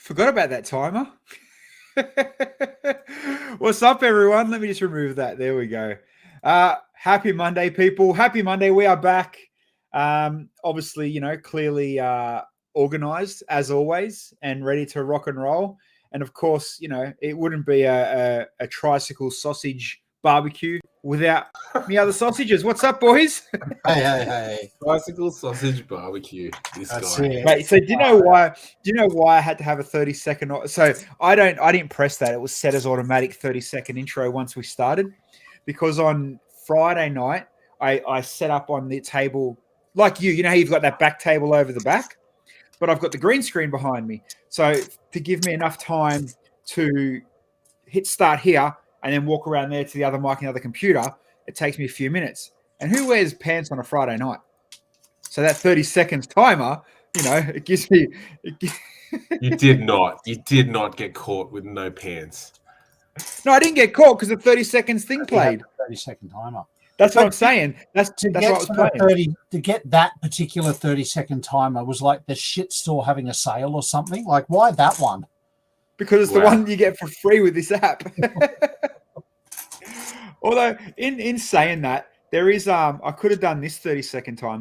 Forgot about that timer. What's up, everyone? Let me just remove that. There we go. Happy Monday, people. Happy Monday. We are back. Obviously, clearly organized as always and ready to rock and roll. And of course, it wouldn't be a tricycle sausage barbecue without me other sausages. What's up, boys? Hey. Bicycle sausage barbecue. This That's guy. it. Mate, so do you know why? Do you know why I had to have a 30-second? So I didn't press that. It was set as automatic 30-second intro once we started, because on Friday night I set up on the table like you. You know how you've got that back table over the back, but I've got the green screen behind me. So to give me enough time to hit start here and then walk around there to the other mic and the other computer, it takes me a few minutes. And who wears pants on a Friday night? So that 30 seconds timer, it gives me. You did not get caught with no pants. No, I didn't get caught because the 30 seconds thing played. 30-second timer. That's what I'm saying. That's what I was playing. To get that particular 30-second timer was like the shit store having a sale or something. Like, why that one? Because it's the one you get for free with this app. Although, in saying that, there is I could have done this 30-second time.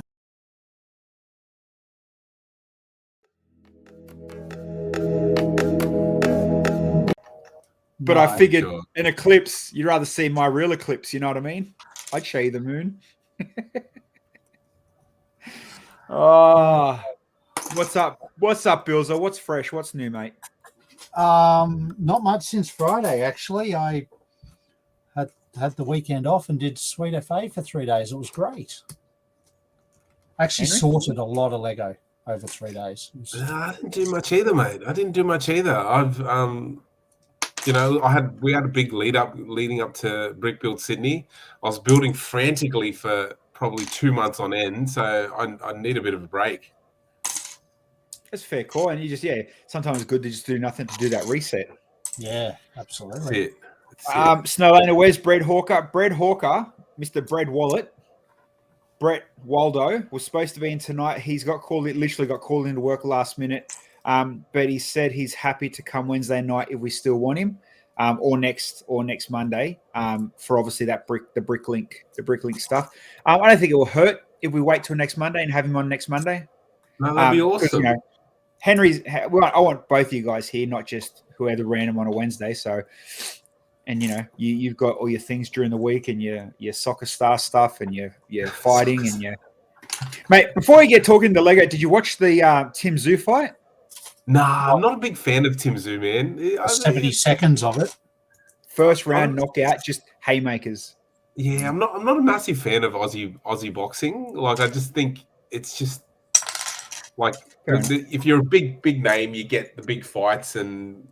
But I figured an eclipse, you'd rather see my real eclipse, you know what I mean? I'd show you the moon. What's up? What's up, Bilsy? What's fresh? What's new, mate? Not much since Friday, actually. I had the weekend off and did Sweet FA for 3 days. It was great. I actually sorted a lot of Lego over 3 days. I didn't do much either, mate. I've we had a big leading up to Brick Build Sydney. I was building frantically for probably 2 months on end, so I need a bit of a break. That's fair call, and sometimes it's good to just do nothing to do that reset. Yeah, absolutely. That's it. Snowlander, where's Brad Hawker? Brad Hawker, Mr. Brad Wallet, Brett Waldo was supposed to be in tonight. He's literally got called into work last minute. But he said he's happy to come Wednesday night if we still want him, or next Monday, for obviously the Bricklink stuff. I don't think it will hurt if we wait till next Monday and have him on next Monday. No, that'd be awesome. I want both of you guys here, not just whoever random on a Wednesday. So, and you've got all your things during the week and your soccer star stuff and your fighting and your mate. Before we get talking to Lego, did you watch the Tim Zoo fight? Nah, I'm not a big fan of Tim Zoo, man. 70 seconds of it. First round knockout, just haymakers. Yeah, I'm not a massive fan of Aussie boxing. Like, I just think it's just like if you're a big name, you get the big fights, and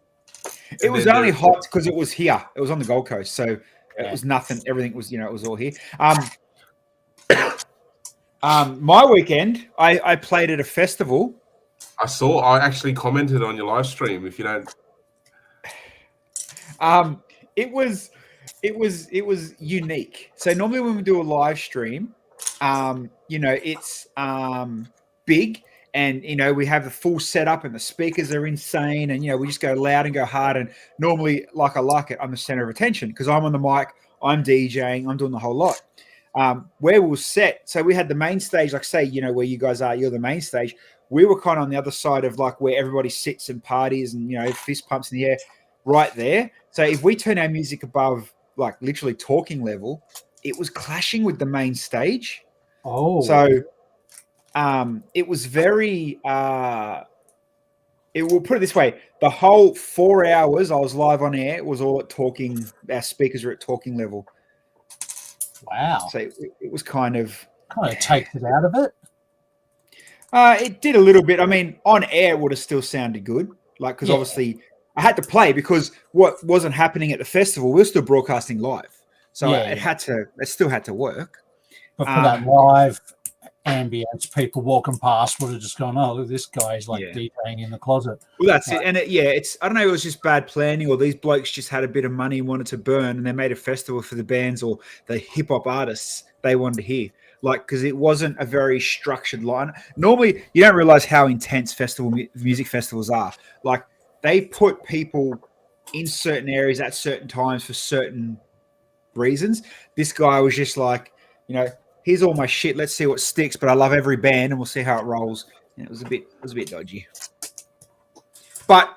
it was only hot because it was here. It was on the Gold Coast, so it was nothing. Everything was, it was all here. My weekend, I played at a festival. I actually commented on your live stream. If you don't, it was unique. So normally when we do a live stream, it's big, and we have the full setup and the speakers are insane, and we just go loud and go hard. And normally, like I like it, I'm the center of attention because I'm on the mic, I'm DJing, I'm doing the whole lot. Where we'll set, so we had the main stage, like say, where you guys are, you're the main stage. We were kind of on the other side of like where everybody sits and parties and, fist pumps in the air right there. So if we turn our music above like literally talking level, it was clashing with the main stage. Oh. So it was very, we'll put it this way. The whole 4 hours I was live on air was all at talking. Our speakers are at talking level. Wow. So it was kind of takes it out of it. It did a little bit. I mean, on air, it would have still sounded good. Like, because obviously I had to play because what wasn't happening at the festival, we were still broadcasting live. So it still had to work. But for that live ambience, people walking past would have just gone, oh, look, this guy's like DJing in the closet. Well, that's it. And it's, I don't know, it was just bad planning, or these blokes just had a bit of money and wanted to burn, and they made a festival for the bands or the hip hop artists they wanted to hear. Like, because it wasn't a very structured line. Normally, you don't realize how intense music festivals are. Like, they put people in certain areas at certain times for certain reasons. This guy was just like, here's all my shit. Let's see what sticks. But I love every band, and we'll see how it rolls. And it was a bit dodgy. But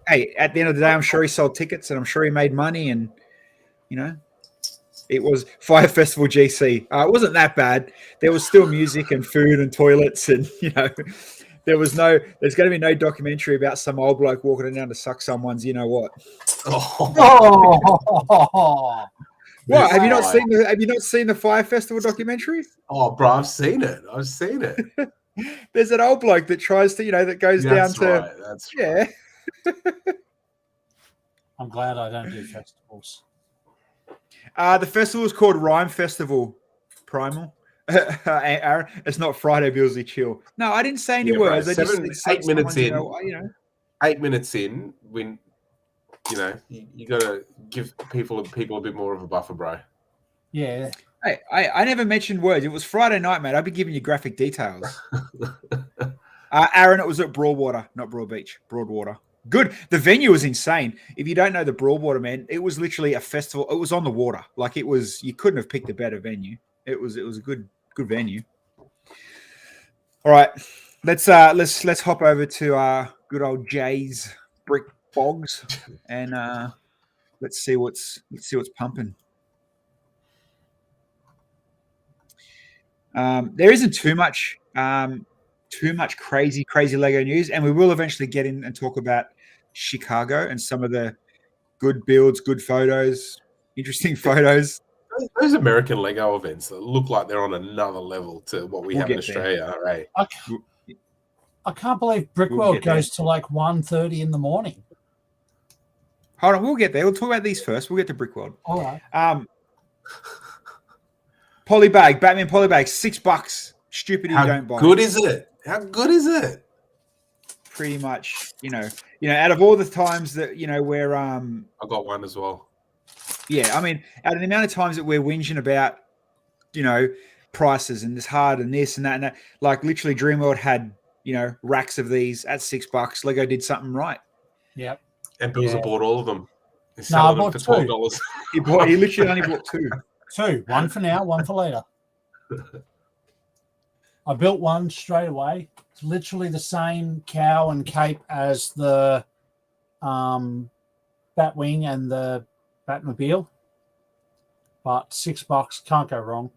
hey, at the end of the day, I'm sure he sold tickets, and I'm sure he made money, and it was Fire Festival GC. It wasn't that bad. There was still music and food and toilets, and there's going to be no documentary about some old bloke walking down to suck someone's. You know what? Oh. What have you not seen? Have you not seen the Fire Festival documentary? Oh, bro, I've seen it. There's an old bloke that tries to, that goes down to. That's right. I'm glad I don't do festivals. The festival is called Rhyme Festival. Primal. Aaron, it's not Friday Bilsy Chill. No, I didn't say any words. Bro, 8 minutes in. 8 minutes in, when you got to give people a bit more of a buffer, bro. Yeah. Hey, I never mentioned words. It was Friday night, mate. I'd be giving you graphic details. Aaron, it was at Broadwater, not Broad Beach. Broadwater. Good. The venue was insane. If you don't know the Broadwater, man, it was literally a festival. It was on the water. Like, it was. You couldn't have picked a better venue. It was a good venue. All right, let's hop over to good old Jay's Brick Bogs, and let's see what's pumping. There isn't too much crazy Lego news, and we will eventually get in and talk about Chicago and some of the good builds, good photos, interesting photos. Those American Lego events that look like they're on another level to what we have in Australia, right? I can't believe Brickworld goes to like 1:30 in the morning. Hold on, we'll get there. We'll talk about these first. We'll get to Brickworld. All right. Polybag, Batman Polybag, $6. Stupid if you don't buy. How good is it? How good is it? Pretty much, out of all the times that where I got one as well. Yeah, I mean, out of the amount of times that we're whinging about, prices and this hard and this and that, like literally Dreamworld had, racks of these at $6. Lego did something right. Yep. And Bills bought all of them. He's selling them for $12. He literally only bought two. Two. One for now, one for later. I built one straight away. It's literally the same cow and cape as the Batwing and the Batmobile. But $6, can't go wrong.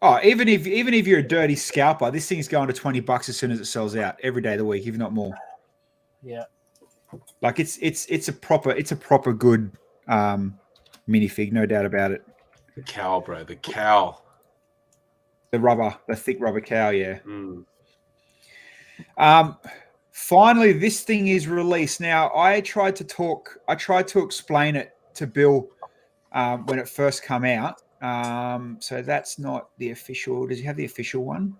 Oh, even if you're a dirty scalper, this thing's going to $20 as soon as it sells out every day of the week, if not more. Yeah. Like it's a proper good minifig, no doubt about it. The cow, bro. The cow. The thick rubber cow, yeah. Finally, this thing is released. Now, I tried to explain it to Bill when it first came out. So that's not the official. Does he have the official one?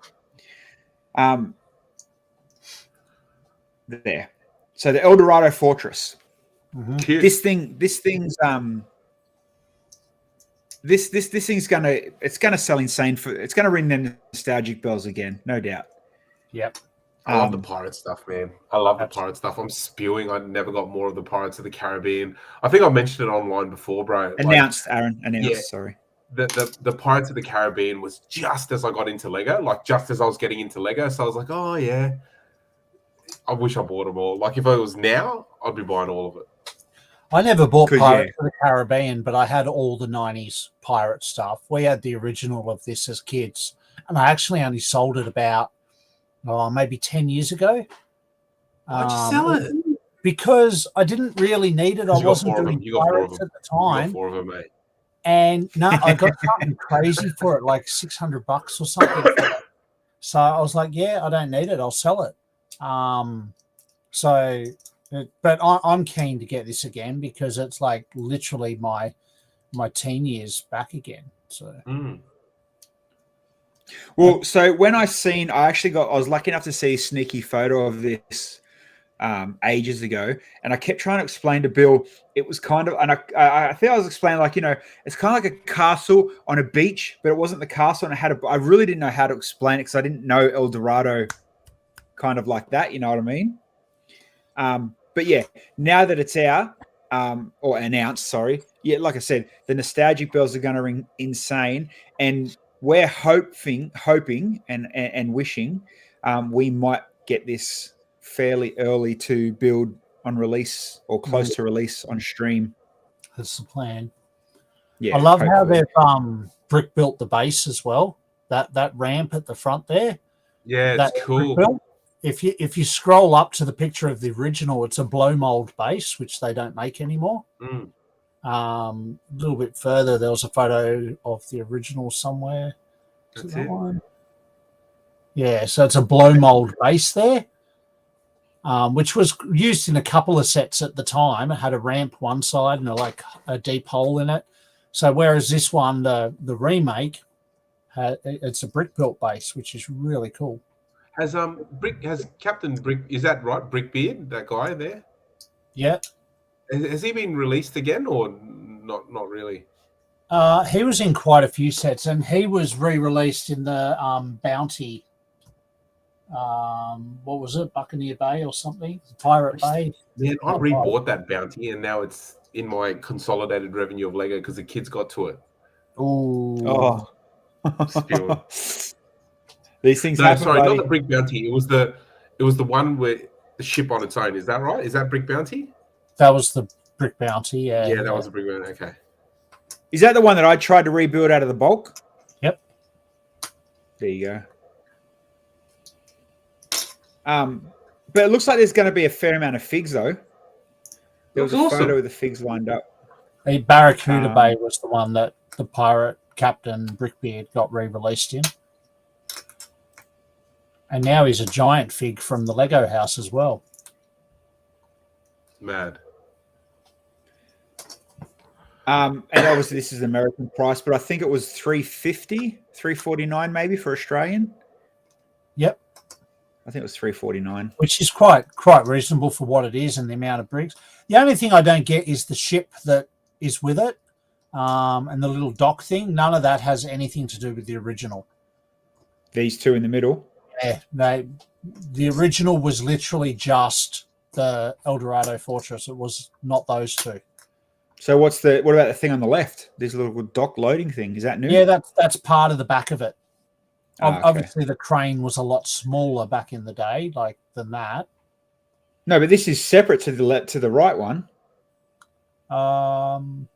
There. So the El Dorado Fortress. Mm-hmm. This thing's gonna sell insane it's gonna ring them nostalgic bells again, no doubt. Yep. I love the pirate stuff, man. I love the pirate stuff. I'm spewing. I never got more of the Pirates of the Caribbean. I think I mentioned it online before, bro. Aaron. Yeah. Sorry. The Pirates of the Caribbean was just as I got into Lego, like just as I was getting into Lego. So I was like, oh yeah, I wish I bought them all. Like if it was now, I'd be buying all of it. I never bought Pirates of the Caribbean, but I had all the 90s pirate stuff. We had the original of this as kids, and I actually only sold it about maybe 10 years ago. Why'd you sell it? Because I didn't really need it. I wasn't doing pirates at the time. You got 4 of them, mate. And no, I got something crazy for it, like $600 or something. So I was like, yeah, I don't need it. I'll sell it. But I'm keen to get this again because it's like literally my teen years back again. So. Well, so when I was lucky enough to see a sneaky photo of this ages ago, and I kept trying to explain to Bill, it was kind of, and I think I was explaining like, it's kind of like a castle on a beach, but it wasn't the castle, and I really didn't know how to explain it because I didn't know El Dorado kind of like that, you know what I mean? But yeah, now that it's out or announced, sorry, yeah, like I said, the nostalgic bells are going to ring insane, and we're hoping and wishing we might get this fairly early to build on release or close to release on stream. That's the plan. Yeah, I love how hopefully. they've brick built the base as well. That ramp at the front there. Yeah, That it's cool. brick built. If you scroll up to the picture of the original, it's a blow mold base, which they don't make anymore. Mm. A little bit further, there was a photo of the original somewhere. That's that it. one? Yeah, so it's a blow mold base there, which was used in a couple of sets at the time. It had a ramp one side and a deep hole in it. So whereas this one, the remake, it's a brick built base, which is really cool. Has Captain Brick, is that right? Brickbeard, that guy there? Yeah. Has he been released again or not really? He was in quite a few sets, and he was re-released in the Bounty. What was it? Buccaneer Bay or something? Pirate Bay. Man, I rebought that Bounty, and now it's in my consolidated revenue of Lego because the kids got to it. Ooh. Oh. Spewing. These things No, happen, sorry, buddy. not the Brick Bounty. It was the one where the ship on its own. Is that right? Is that Brick Bounty? That was the Brick Bounty, yeah. Yeah, that was a Brick Bounty. Okay. Is that the one that I tried to rebuild out of the bulk? Yep. There you go. But it looks like there's going to be a fair amount of figs, though. There was a photo of the figs lined up. The Barracuda Bay was the one that the pirate Captain Brickbeard got re-released in. And now he's a giant fig from the Lego house as well. Mad. And obviously this is American price, but I think it was $350, $349 maybe for Australian. Yep. I think it was $349. Which is quite reasonable for what it is and the amount of bricks. The only thing I don't get is the ship that is with it, and the little dock thing. None of that has anything to do with the original. These two in the middle. Yeah, the original was literally just the El Dorado Fortress. It was not those two. So what about the thing on the left? This little dock loading thing. Is that new? Yeah, that's part of the back of it. Okay. Obviously, the crane was a lot smaller back in the day, than that. No, but this is separate to the right one. No,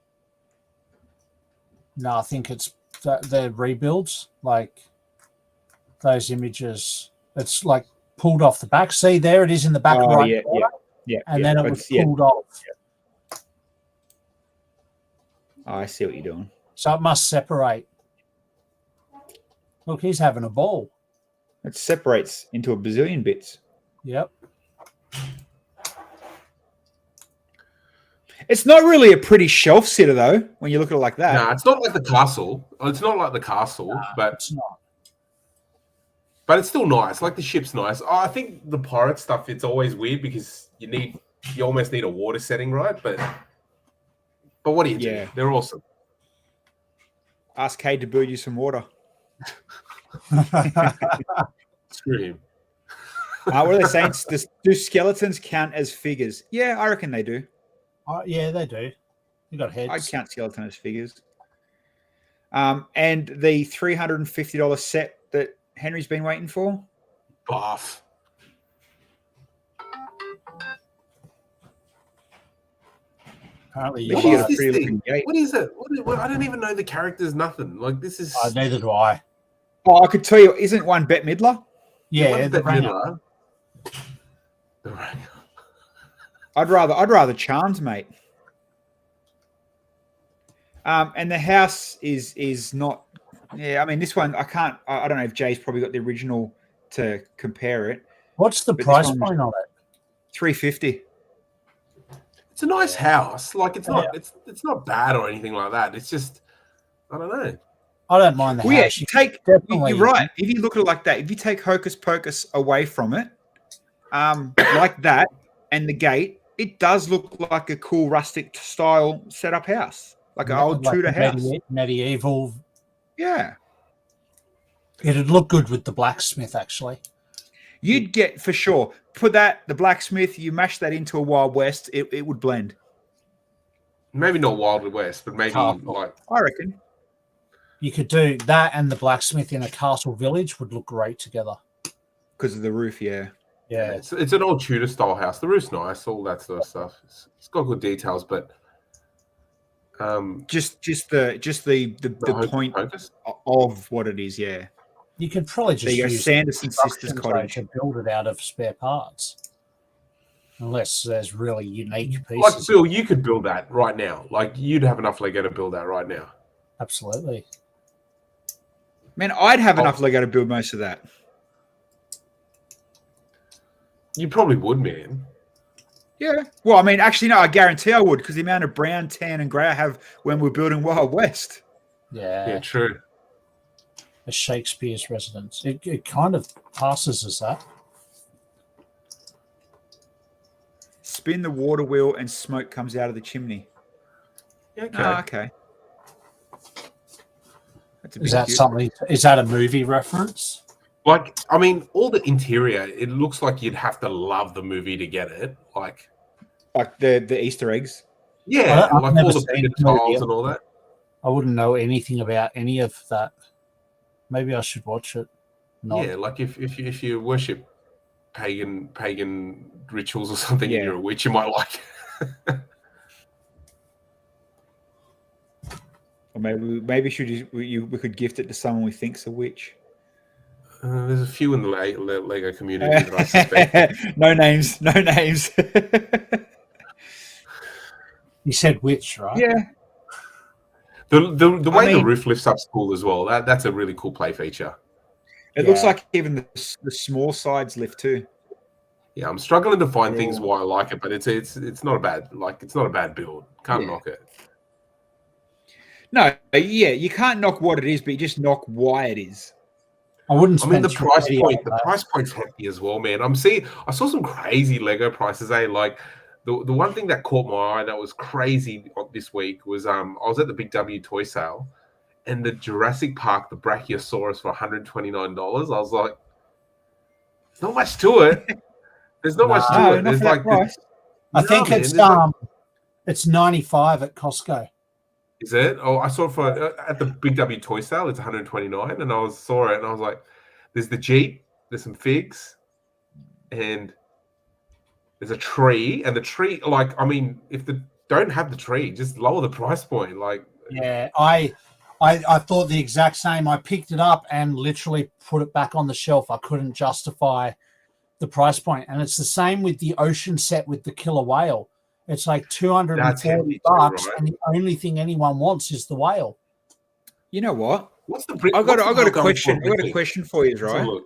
I think they're rebuilds. Those images, it's pulled off the back. See, there it is in the back right corner. Yeah. And then it was pulled off. Yeah. Oh, I see what you're doing. So it must separate. Look, he's having a ball. It separates into a bazillion bits. Yep. It's not really a pretty shelf sitter, though, when you look at it like that. No, it's not like the castle. It's not like the castle, but it's not. But it's still nice. Like the ship's nice. I think the pirate stuff, it's always weird because you almost need a water setting, right? But what do you do? They're awesome. Ask Cade to build you some water. Screw him. What are they saying? Do skeletons count as figures? Yeah, I reckon they do. Yeah, they do. You got heads. I'd count skeleton as figures. And the $350 set that Henry's been waiting for? Buff. Apparently, what is this thing? What is it? I don't even know the characters. Nothing. This is. Neither do I. Oh, I could tell you. Isn't one Bette Midler? Yeah, the Midler. I'd rather Charms, mate. And the house is not. Yeah, I mean this one I can't. I don't know if Jay's probably got the original to compare it. What's the price point on it? $350. It's a nice house. It's not. It's not bad or anything like that. It's just I don't know. I don't mind the house. You're right. If you look at it like that, if you take Hocus Pocus away from it, like that, and the gate, it does look like a cool rustic style setup house, like an old Tudor house, medieval. Yeah, it'd look good with the blacksmith, actually. You'd get for sure. Put that the blacksmith. You mash that into a Wild West. It would blend. Maybe not Wild West, but maybe like I reckon you could do that, and the blacksmith in a castle village would look great together because of the roof. Yeah. It's an old Tudor style house. The roof's nice, all that sort of stuff. It's got good details, but just the point of what it is. Yeah. You could probably just use Sanderson Sisters Cottage to build it out of spare parts. Unless there's really unique pieces. Like, Bill, you could build that right now. Like, you'd have enough Lego to build that right now. Absolutely. Man, I'd have enough Lego to build most of that. You probably would, man. Yeah. Well, I mean, actually, no, I guarantee I would, because the amount of brown, tan, and grey I have when we're building Wild West. Yeah. Yeah, true. A Shakespeare's residence. It kind of passes as that. Spin the water wheel and smoke comes out of the chimney. Okay. Oh, okay. Is that cute. Something? Is that a movie reference? Like, I mean, all the interior, it looks like you'd have to love the movie to get it. Like the Easter eggs. Yeah, like all the painted tiles and all that. I wouldn't know anything about any of that. Maybe I should watch it. Yeah, like if you worship pagan rituals or something, and you're a witch, you might like it. Or maybe we could gift it to someone we think's a witch. There's a few in the Lego community that I suspect. No names. You said witch, right? Yeah. The way the roof lifts up's cool as well. That's a really cool play feature. It looks like even the small sides lift too. Yeah, I'm struggling to find things why I like it, but it's not a bad build. Can't knock it. No, you can't knock what it is, but you just knock why it is. I wouldn't. I mean, the price point's hefty as well, man. I saw some crazy Lego prices. Like the one thing that caught my eye that was crazy this week was I was at the Big W toy sale, and the Jurassic Park, the Brachiosaurus for $129. I was like, there's not much to it. There's not much to it. There's like I think it's 95 at Costco. Is it? Oh, I saw it at the Big W toy sale. It's 129, and I saw it, and I was like, "There's the Jeep, there's some figs, and there's a tree." And the tree, like, I mean, if they don't have the tree, just lower the price point. Like, yeah, I thought the exact same. I picked it up and literally put it back on the shelf. I couldn't justify the price point, and it's the same with the ocean set with the killer whale. It's like $240, right? And the only thing anyone wants is the whale. You know what? I got a question. I got a question for you, right?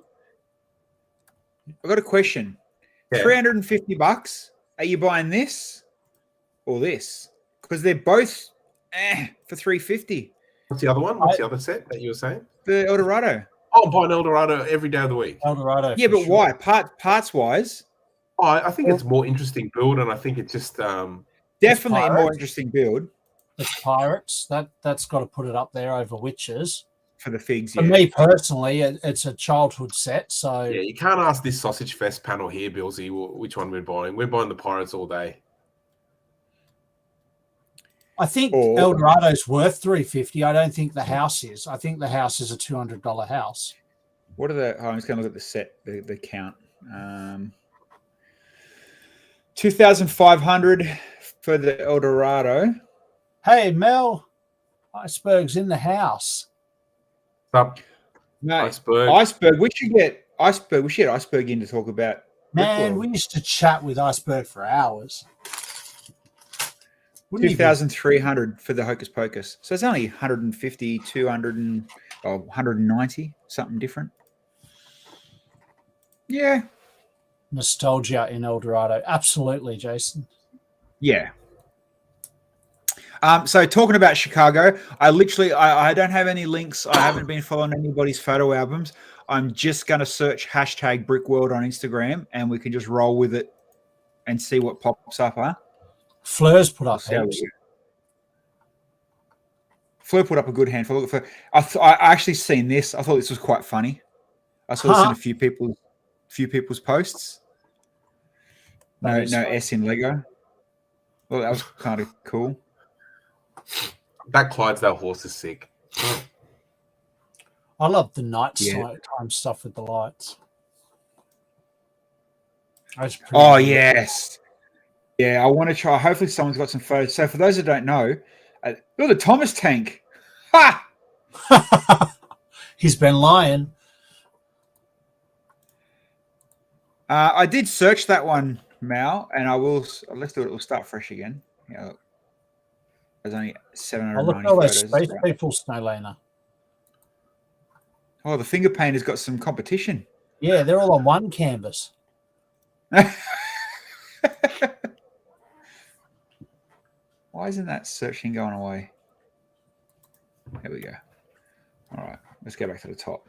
I got a question. Yeah. $350. Are you buying this or this? Because they're both for $350. What's the other one? What's the other set that you were saying? The Eldorado. Oh, I'm buying Eldorado every day of the week. Eldorado. Yeah, but why? Parts wise. Oh, I think it's more interesting build, and I think it's just definitely a more interesting build. It's pirates. That's got to put it up there over witches. For the figs, For me personally, it's a childhood set. So yeah, you can't ask this Sausage Fest panel here, Bilsy, which one we're buying. We're buying the pirates all day. I think Eldorado's worth $350. I don't think the house is. I think the house is a $200 house. What are the? Oh, I'm just going to look at the set, the count. 2,500 for the Eldorado. Hey, Mel, Iceberg's in the house. Up, no, Iceberg. We should get Iceberg in to talk about. Man, we used to chat with Iceberg for hours. 2,300 for the Hocus Pocus. So it's only 150, 200, 190, something different. Yeah. Nostalgia in Eldorado. Absolutely, Jason. Yeah. So talking about Chicago, I don't have any links. I haven't been following anybody's photo albums. I'm just going to search #BrickWorld on Instagram, and we can just roll with it and see what pops up, huh? Fleur's put up Fleur put up a good handful. I actually seen this. I thought this was quite funny. I saw this in a few people. few people's posts. No S in Lego. Well, that was kind of cool. That Clydesdale horse is sick. I love the nighttime stuff with the lights. Oh, yes. Yeah, I want to try. Hopefully someone's got some photos. So for those that don't know, look at Thomas Tank. Ha! He's been lying. I did search that one, Mal, and let's do it. We'll start fresh again. Yeah, there's only 790 look at all those photos. space people, Snowlaner. Oh, the finger paint has got some competition. Yeah, they're all on one canvas. Why isn't that searching going away? There we go. All right, let's go back to the top.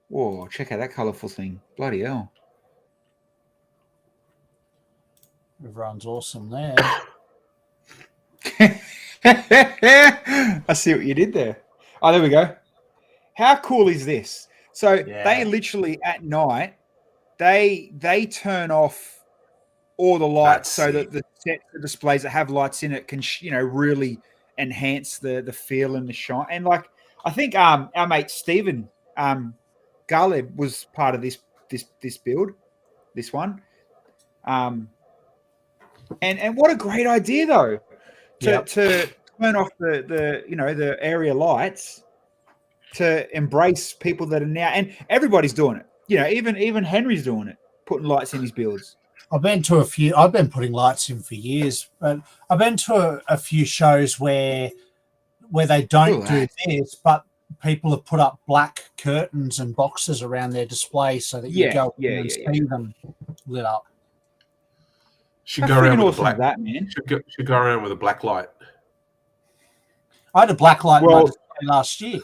Whoa, check out that colourful thing. Bloody hell. Everyone's awesome there. I see what you did there. Oh, there we go. How cool is this? So they literally at night, they turn off all the lights so that the displays that have lights in it can really enhance the feel and the shine. And like I think our mate Stephen Garleb was part of this build, this one. And what a great idea though to turn off the area lights to embrace people that are now, and everybody's doing it. Even Henry's doing it, putting lights in his builds. I've been to a few. I've been putting lights in for years, but I've been to a few shows where they don't do this, but people have put up black curtains and boxes around their display so that you go in and see them lit up. Should go around with a black that man. Should go around with a black light. I had a black light in my display last year.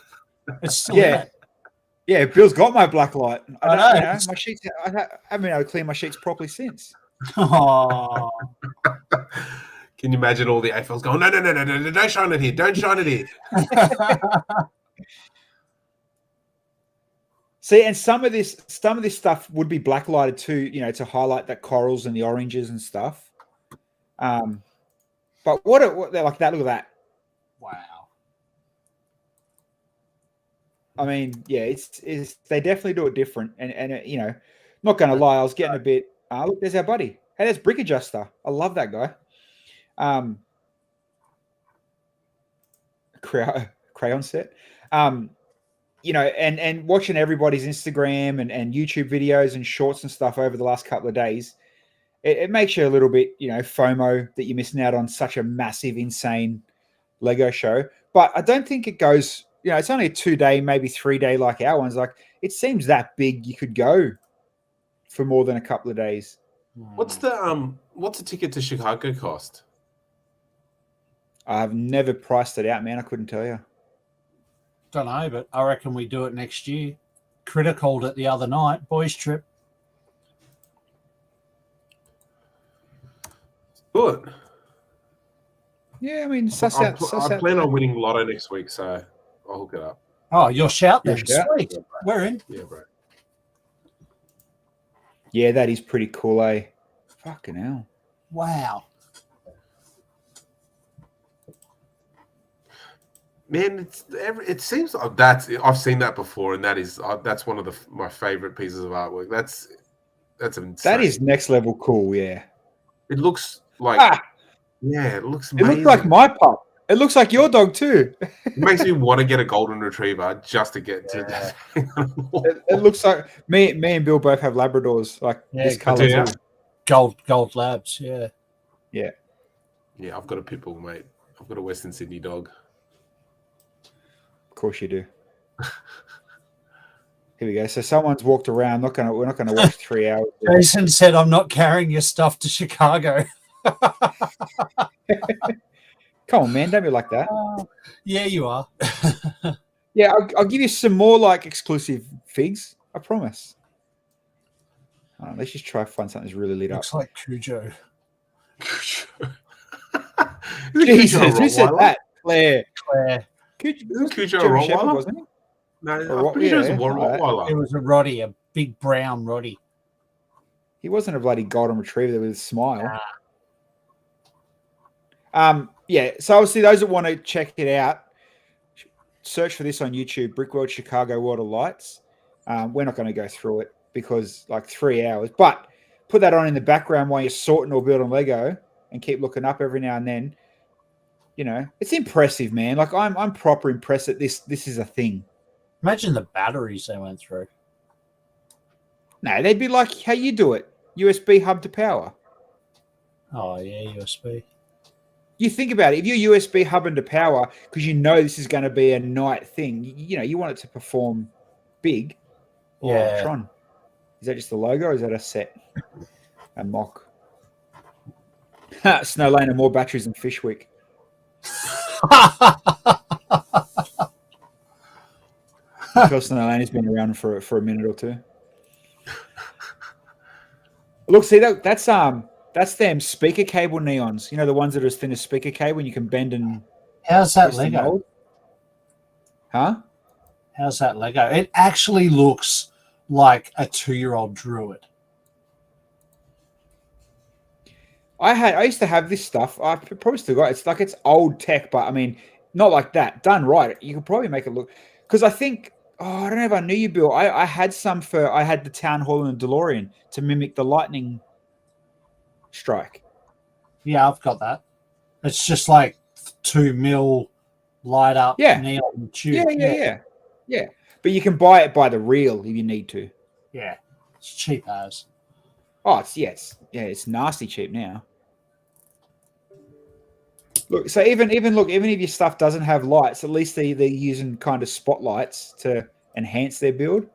It's still there. Yeah, Bill's got my black light. I know. My sheets. I haven't been able to clean my sheets properly since. Oh. Can you imagine all the AFLs going? No! Don't shine it here! Don't shine it here! See, and some of this stuff would be black lighted too, to highlight the corals and the oranges and stuff. But what they're like that? Look at that! Wow. I mean, yeah, it's they definitely do it different, and not going to lie, I was getting a bit. Look, there's our buddy. Hey, there's Brick Adjuster. I love that guy. Crayon set. And watching everybody's Instagram and YouTube videos and shorts and stuff over the last couple of days, it makes you a little bit, FOMO that you're missing out on such a massive, insane Lego show. But I don't think it goes. It's only a 2-day, maybe 3-day like our ones. Like it seems that big you could go for more than a couple of days. What's the ticket to Chicago cost? I've never priced it out, man. I couldn't tell you. Don't know, but I reckon we do it next year. Critter called it the other night, boys trip. Good. Yeah, I mean, I plan on winning Lotto next week, so I'll hook it up. Oh, you'll shout then. Sweet. We're in. Yeah, bro. Yeah, that is pretty cool, eh? Fucking hell. Wow. Man, it seems like I've seen that before, and that's one of my favorite pieces of artwork. That's insane. That is next level cool, yeah. It looks like it looks amazing. It looks like my pup. It looks like your dog too. It makes me want to get a golden retriever just to get to that. It looks like me and Bill both have Labradors, like this color. Yeah. Gold labs, yeah. Yeah. Yeah, I've got a pit bull, mate. I've got a Western Sydney dog. Of course you do. Here we go. So someone's walked around. We're not gonna watch 3 hours. Jason said, "I'm not carrying your stuff to Chicago." Come on, man! Don't be like that. Yeah, you are. Yeah, I'll give you some more like exclusive figs. I promise. Let's just try to find something that's really lit up. Looks like Cujo. Jesus, who said that? Claire. Isn't Cujo a Rottweiler? Wasn't he? No, Or I'm what- pretty sure it's a yeah, Rottweiler. It was a Roddy, a big brown Roddy. He wasn't a bloody golden retriever with a smile. Nah. Yeah. So obviously, those that want to check it out, search for this on YouTube. Brickworld Chicago World of Lights. We're not going to go through it because like 3 hours, but put that on in the background while you're sorting or building Lego, and keep looking up every now and then. You know, it's impressive, man. Like I'm proper impressed that this is a thing. Imagine the batteries they went through. No, they'd be like how you do it. USB hub to power. Oh yeah, USB. You think about it. If you're USB hub into power, because you know this is going to be a night thing, you know, you want it to perform big. Yeah. Oh, Tron. Is that just the logo or is that a set? A mock. Snow Lane are more batteries than Fishwick. Because Snow Lane has been around for a minute or two. Look, see that's them speaker cable neons. You know the ones that are as thin as speaker cable and you can bend and How's that twist and Lego? mold? Huh? How's that Lego? It actually looks like a 2-year-old drew it. I used to have this stuff. I probably still got it. It's like it's old tech, but I mean, not like that. Done right, you could probably make it look. Because I think, I don't know if I knew you, Bill. I had some I had the Town Hall and the DeLorean to mimic the lightning strike. Yeah, I've got that. It's just like 2 mil light up neon tube. Yeah. But you can buy it by the reel if you need to. Yeah. It's cheap as. Oh, it's nasty cheap now. Look, so even if your stuff doesn't have lights, at least they're using kind of spotlights to enhance their build.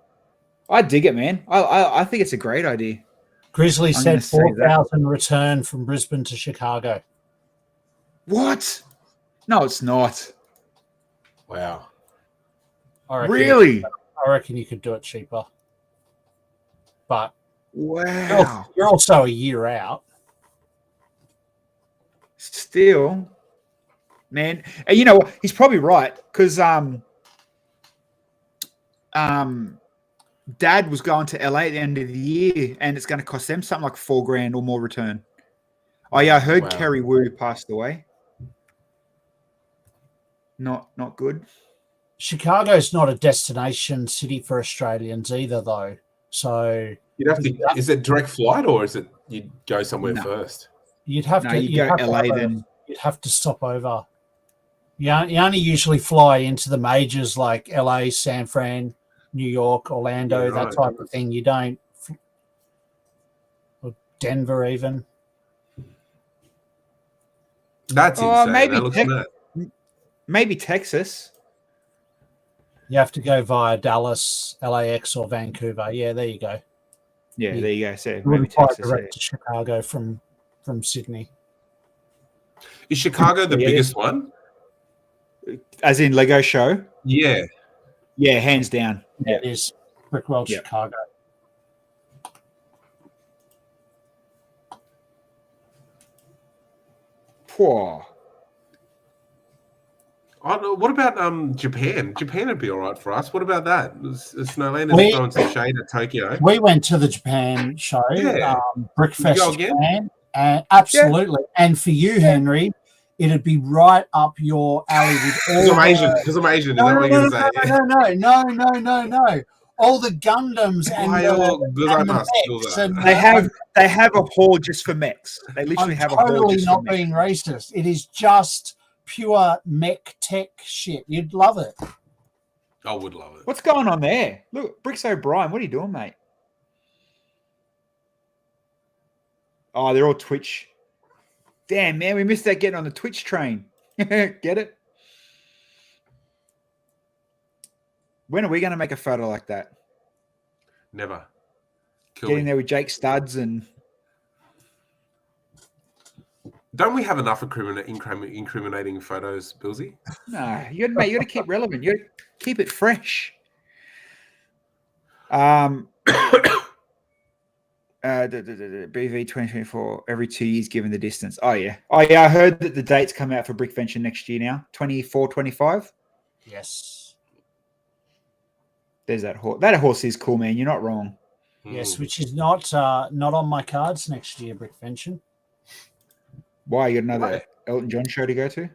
I dig it, man. I think it's a great idea. Grizzly I'm said 4,000 return from Brisbane to Chicago. What? No, it's not. Wow. Really? I reckon you could do it cheaper. But wow, you're also a year out. Still, man, and you know what? He's probably right because Dad was going to LA at the end of the year, and it's going to cost them something like $4,000 or more return. Oh yeah, I heard Kerry Wu passed away. Not good. Chicago's not a destination city for Australians either, though. So you'd have to. Is it direct flight or is it you go somewhere first? You'd have to. You go LA then. You'd have to stop over. You only usually fly into the majors like LA, San Fran, New York, Orlando, that type of thing. You don't. Or Denver even. That's insane. Maybe maybe Texas. You have to go via Dallas, LAX, or Vancouver. Yeah, there you go. Yeah, there you go. So maybe Texas. Direct to Chicago from Sydney. Is Chicago the biggest one? As in Lego show? Yeah. Yeah, hands down. Yeah, it is. Brickworld Chicago. Poor. What about Japan? Japan would be all right for us. What about that? Snowland is throwing some shade at Tokyo. We went to the Japan show, Brickfest Japan. Absolutely. Yeah. And for you, Henry, it'd be right up your alley with all Because I'm Asian. No. All the Gundams and the mechs. They have a hall just for mechs. They literally have a hall just for mechs. Totally not being racist. It is just pure mech tech shit. You'd love it. I would love it. What's going on there? Look, Bricks O'Brien, what are you doing, mate? Oh, they're all Twitch. Damn, man, we missed that getting on the Twitch train. Get it? When are we going to make a photo like that? Never. Getting there with Jake Studs and... Don't we have enough incriminating photos, Bilsy? No, you got to keep relevant. You got to keep it fresh. BV 2024 every 2 years, given the distance. Oh yeah. I heard that the dates come out for Brick Venture next year now. 24, 25. Yes. There's that horse. That horse is cool, man. You're not wrong. Yes, which is not on my cards next year, Brickvention. Why? You got another Elton John show to go to?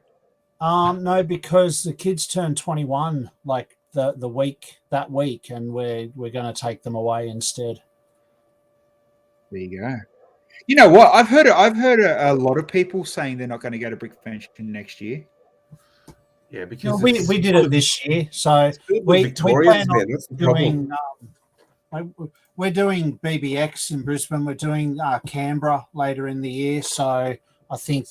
No, because the kids turn 21 like that week, and we're going to take them away instead. There you go. You know what? I've heard a lot of people saying they're not going to go to Brickvention next year. Yeah, because we did it this year, so we plan on doing. We're doing BBX in Brisbane. We're doing Canberra later in the year, so I think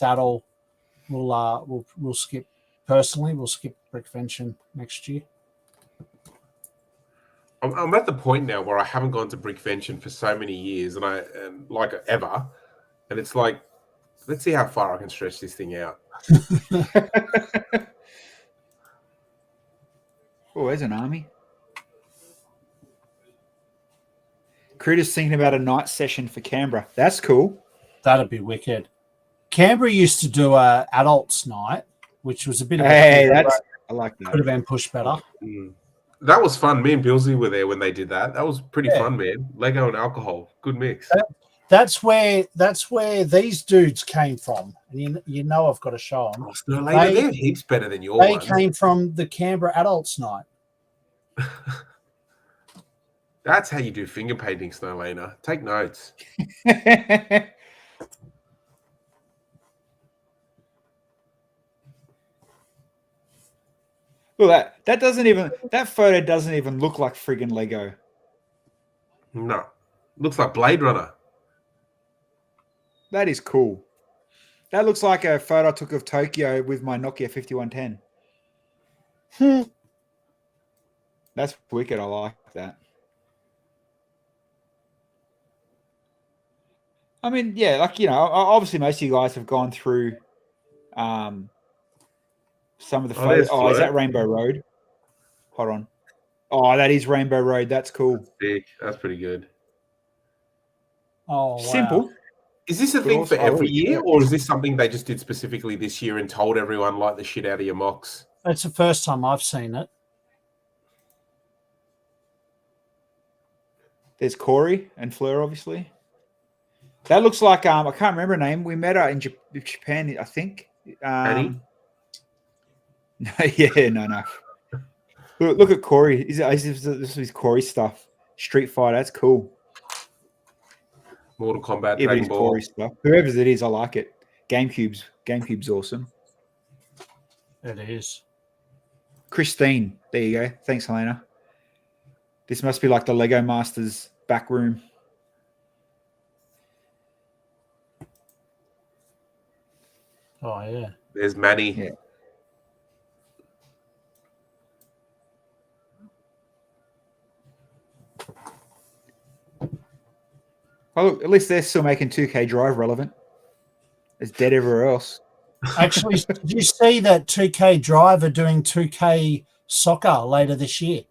we'll skip. Personally, we'll skip Brickvention next year. I'm at the point now where I haven't gone to Brickvention for so many years, and like ever, and it's like, let's see how far I can stretch this thing out. Oh, there's an army. Critter's thinking about a night session for Canberra. That's cool. That'd be wicked. Canberra used to do a adults night, which was a bit of I like that. Could have been pushed better. That was fun. Me and Bilsy were there when they did that. That was pretty fun, man. Lego and alcohol, good mix. That's where these dudes came from, and you know I've got to show them. They're heaps better than your They ones. came from the Canberra adults night. That's how you do finger painting, Snowlaner. Take notes. Look, that photo doesn't even look like friggin' Lego. No. Looks like Blade Runner. That is cool. That looks like a photo I took of Tokyo with my Nokia 5110. That's wicked. I like that. I mean, yeah, like, you know, obviously most of you guys have gone through some of the photos. Oh, is that Rainbow Road? Hold on. Oh, that is Rainbow Road. That's cool. Sick. That's pretty good. Oh, wow. Simple. Is this a thing for every year, or is this something they just did specifically this year and told everyone, like, the shit out of your mocks? It's the first time I've seen it. There's Corey and Fleur, obviously. That looks like I can't remember her name. We met her in Japan, I think. Annie? No. Look at Corey. This is Corey stuff. Street Fighter. That's cool. Mortal Kombat, Dragon Ball. Corey stuff. Whoever's it is, I like it. GameCube's awesome. It is. Christine. There you go. Thanks, Helena. This must be like the Lego Masters back room. Oh, yeah. There's Manny. Yeah. Oh, look, at least they're still making 2K Drive relevant. It's dead everywhere else. Actually, did you see that 2K Drive are doing 2K Soccer later this year?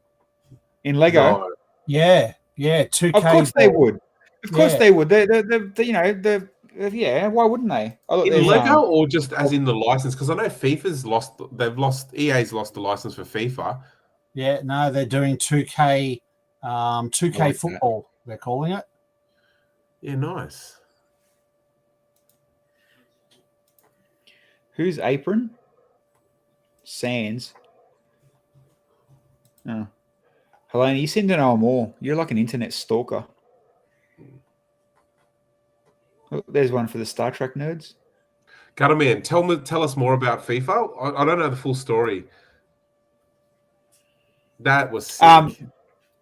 In Lego? No. Yeah. 2K. Of course they would. Of course they would. Yeah, why wouldn't they? Oh, look, in Lego or just as in the license? Because I know EA's lost the license for FIFA. Yeah, no, they're doing 2K football, they're calling it. Yeah, nice. Who's Apron? Sands. Oh. Helena, you seem to know more. You're like an internet stalker. Oh, there's one for the Star Trek nerds. Gutterman, tell us more about FIFA. I don't know the full story. That was sick.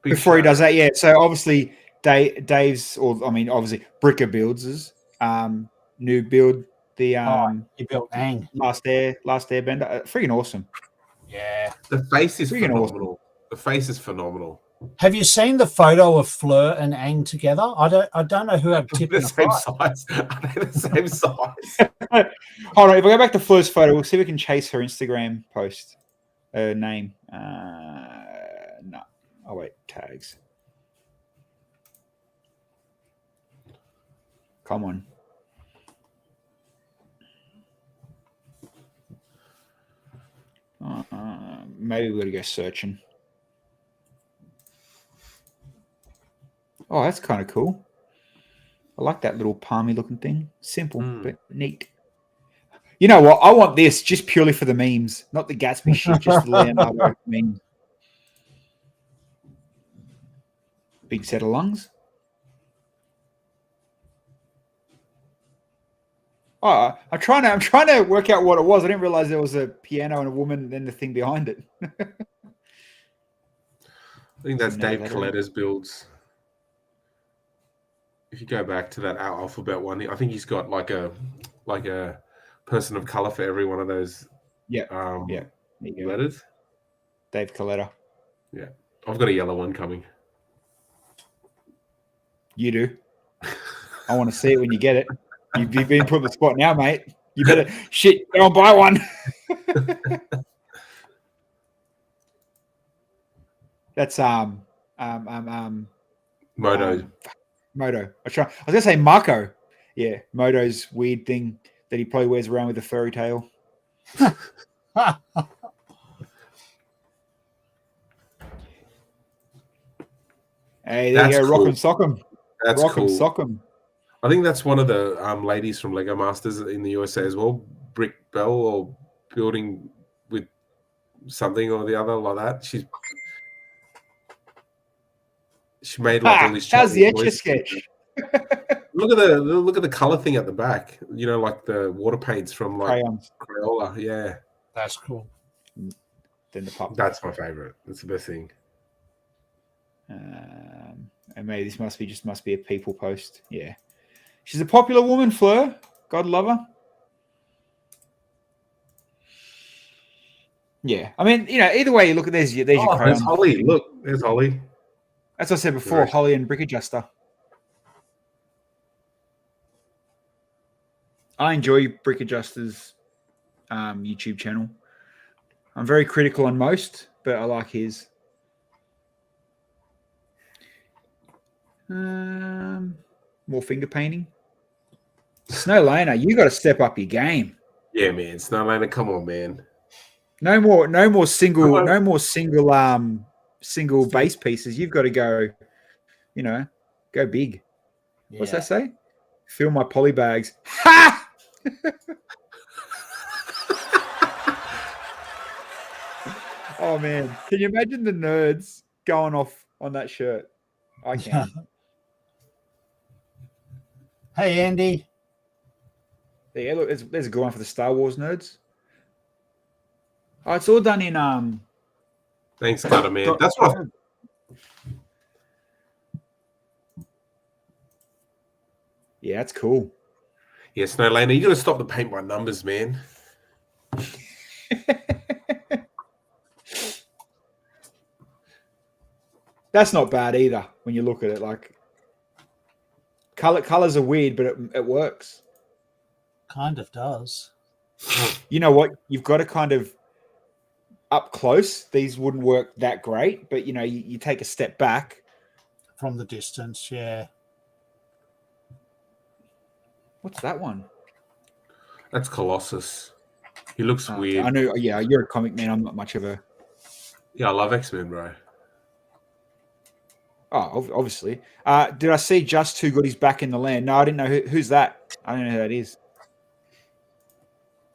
Before he does that, yeah. So obviously Dave's, obviously Bricker builds new build, the he built Aang. Last Airbender. Freaking awesome. Yeah. The face is phenomenal. Awesome. The face is phenomenal. Have you seen the photo of Fleur and Aang together? I don't know who had tipped the same size. Are they the same size? Hold on, if I go back to Fleur's photo, we'll see if we can chase her Instagram post. Name. No. Oh wait, tags. Come on. Maybe we got to go searching. that's kind of cool. I like that little palmy looking thing. Simple but neat. You know what? I want this just purely for the memes, not the Gatsby shit, just the Leonardo meme. Big set of lungs. Oh, I'm trying to work out what it was. I didn't realize there was a piano and a woman, and then the thing behind it. I think that's Dave Coletta's builds. If you go back to that alphabet one, I think he's got like a person of color for every one of those. Letters. Dave Coletta. Yeah, I've got a yellow one coming. You do. I want to see it when you get it. You've been put on the spot now, mate. You better go and buy one. That's Moto. Moto. I was gonna say Marco. Yeah, Moto's weird thing that he probably wears around with a furry tail. Hey, there you go. Cool. Rock'em sock'em. That's Rock'em cool. sock'em. I think that's one of the ladies from Lego Masters in the USA as well. Brick Bell, or building with something or the other like that. She made like all these. How's the Etch sketch? Look at the color thing at the back. You know, like the water paints from like Crayons. Crayola. Yeah, that's cool. Then the pop. That's my favorite. That's the best thing. And maybe this must be a people post. Yeah, she's a popular woman, Fleur. God love her. Yeah, I mean, either way you look at there's your crayon. There's Holly. Look, there's Holly. As I said before, Holly and Brick Adjuster. I enjoy Brick Adjuster's YouTube channel. I'm very critical on most, but I like his. More finger painting. Snow Lana, you got to step up your game. Yeah, man. Snow Lana, come on, man. No more single base pieces. You've got to go, go big. Yeah. What's that say? Fill my poly bags. Ha! Oh man, can you imagine the nerds going off on that shirt? I can. Hey, Andy. Yeah, look, there's a good one for the Star Wars nerds. Oh, it's all done in Thanks, Cutter, man. That's what. Yeah, that's cool. Yeah, Snow Lana, you got to stop the paint by numbers, man. That's not bad either when you look at it. Like, colors are weird, but it works. Kind of does. You know what? You've got to kind of up close. These wouldn't work that great, but you take a step back from the distance. Yeah. What's that one? That's Colossus. He looks weird. I know. Yeah, you're a comic man. I'm not much of a. Yeah, I love X-Men, bro. Oh, obviously. Did I see Just Too Good? He's back in the land. No, I didn't know who's that. I don't know who that is.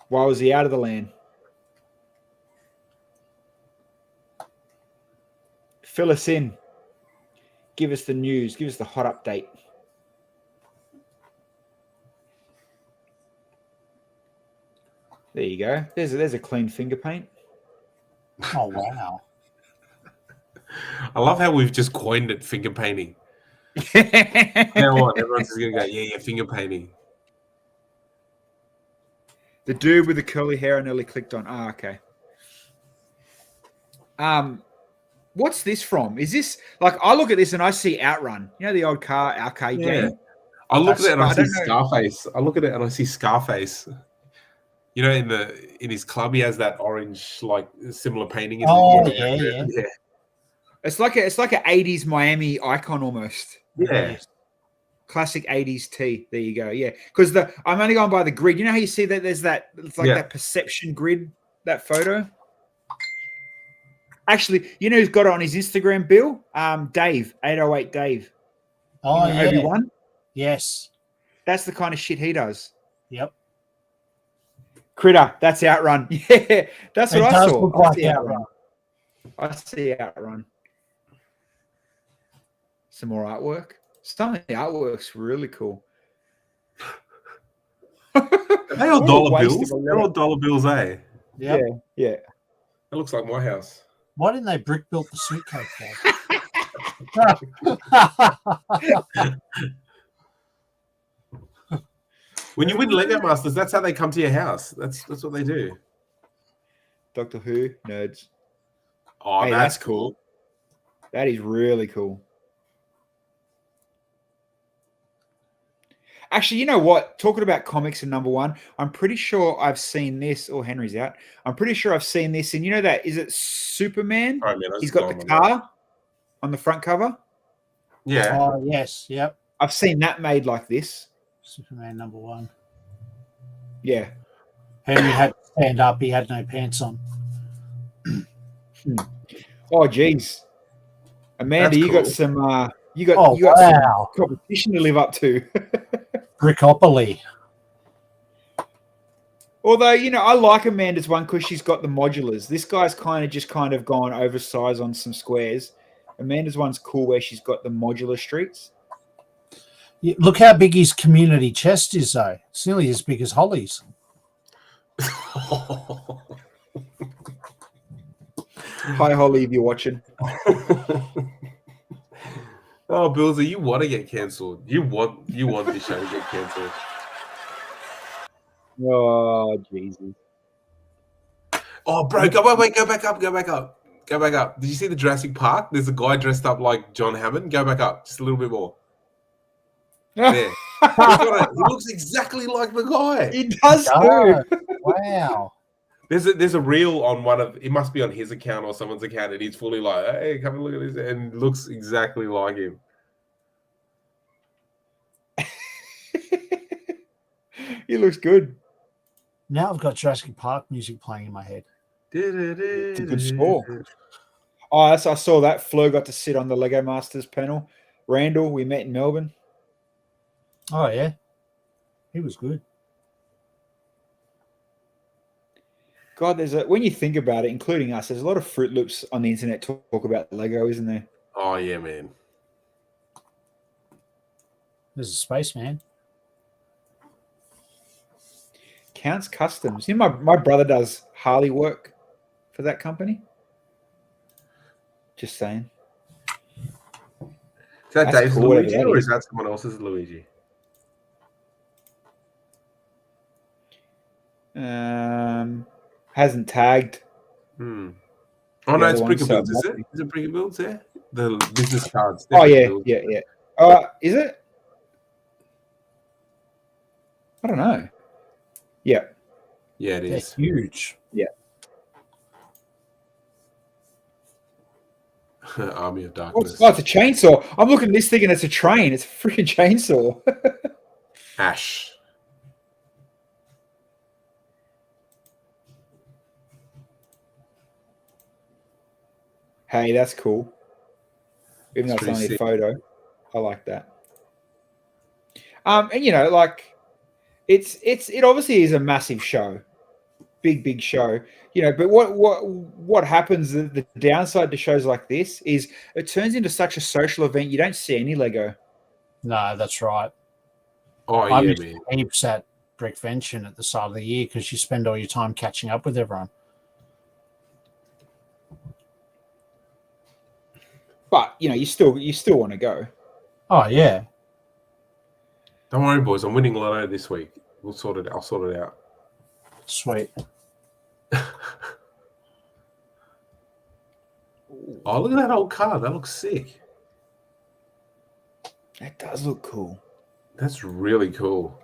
Why was he out of the land? Fill us in. Give us the news. Give us the hot update. There you go. There's a clean finger paint. Oh, wow. I love how we've just coined it, finger painting. Now on, everyone's just going to go, yeah, finger painting. The dude with the curly hair I nearly clicked on. Ah, okay. What's this from? Is this, like, I look at this and I see Outrun. You know the old car arcade game? I look at it and I see Scarface. I look at it and I see Scarface. You know, in his club, he has that orange, like, similar painting. Yeah. It's like a 80s Miami icon almost. Yeah. Classic 80s tee. There you go. Yeah. Because I'm only going by the grid. You know how you see that there's that, it's like that perception grid, that photo? Actually, you know who's got it on his Instagram, Bill? Dave, 808 Dave. Oh, yeah. Obi-Wan. Yes. That's the kind of shit he does. Yep. Critter, that's Outrun. Yeah, that's what It I does saw. look I like see Outrun. I see Outrun. Some more artwork. Some of the artwork's really cool. Are they all What a dollar waste bills? of a lot They're all of- dollar bills, eh? Yep. Yeah. That looks like my house. Why didn't they brick build the suitcase? When you win Lego Masters, that's how they come to your house. That's what they do. Doctor Who nerds. Oh, Hey, that's that's cool. That is really cool. Actually, you know what? Talking about comics and number one, I'm pretty sure I've seen this. Oh, Henry's out. I'm pretty sure I've seen this. And you know that? Is it Superman? Sorry, man, I He's just got gone the on that. car on the front cover. Yeah. Oh, yes. Yep. I've seen that made like this. Superman #1. Yeah. Henry had to stand up. He had no pants on. Oh, geez. Amanda, That's you got cool. some. You got Oh, some wow. competition to live up to. Brickopoly. Although, I like Amanda's one because she's got the modulars. This guy's kind of gone oversized on some squares. Amanda's one's cool where she's got the modular streets. Look how big his community chest is, though. It's nearly as big as Holly's. Hi, Holly, if you're watching. Oh, Bilsy, you want to get cancelled. You want this show to get cancelled. Oh, Jesus. Oh, bro, go back up. Did you see the Jurassic Park? There's a guy dressed up like John Hammond. Go back up, just a little bit more. There. He looks exactly like the guy. He does too. Wow. There's a reel on it must be on his account or someone's account, and he's fully like, hey, come and look at this, and looks exactly like him. He looks good. Now I've got Jurassic Park music playing in my head. It's a good score. Oh, I saw that. Fleur got to sit on the Lego Masters panel. Randall, we met in Melbourne. Oh, yeah. He was good. God, when you think about it, including us, there's a lot of Fruit Loops on the internet talk about Lego, isn't there? Oh, yeah, man. There's a spaceman. Counts Customs. My brother does Harley work for that company. Just saying. Is that That's Dave's cool, Luigi whatever that or is. is that someone else's Luigi? Hasn't tagged. Oh, The no, other it's one, Bricker so Builds, it is must it? be. Is it Bricker Builds there? The business cards. Oh, yeah, Builds. yeah. Is it? I don't know. Yeah. Yeah, it They're is. huge. Yeah. Army of Darkness. Oh, it's a chainsaw. I'm looking at this thing and it's a train. It's a freaking chainsaw. Ash. Hey, that's cool. Even though It's it's only pretty a sick. photo. I like that. And it obviously is a massive show. Big show. But what happens, the downside to shows like this is it turns into such a social event. You don't see any Lego. No, that's right. Oh, I yeah, miss man. heaps at Brickvention at the start of the year because you spend all your time catching up with everyone. But you still want to go. Oh, yeah. Don't worry, boys. I'm winning Lotto this week. I'll sort it out. Sweet. Oh, look at that old car. That looks sick. That does look cool. That's really cool.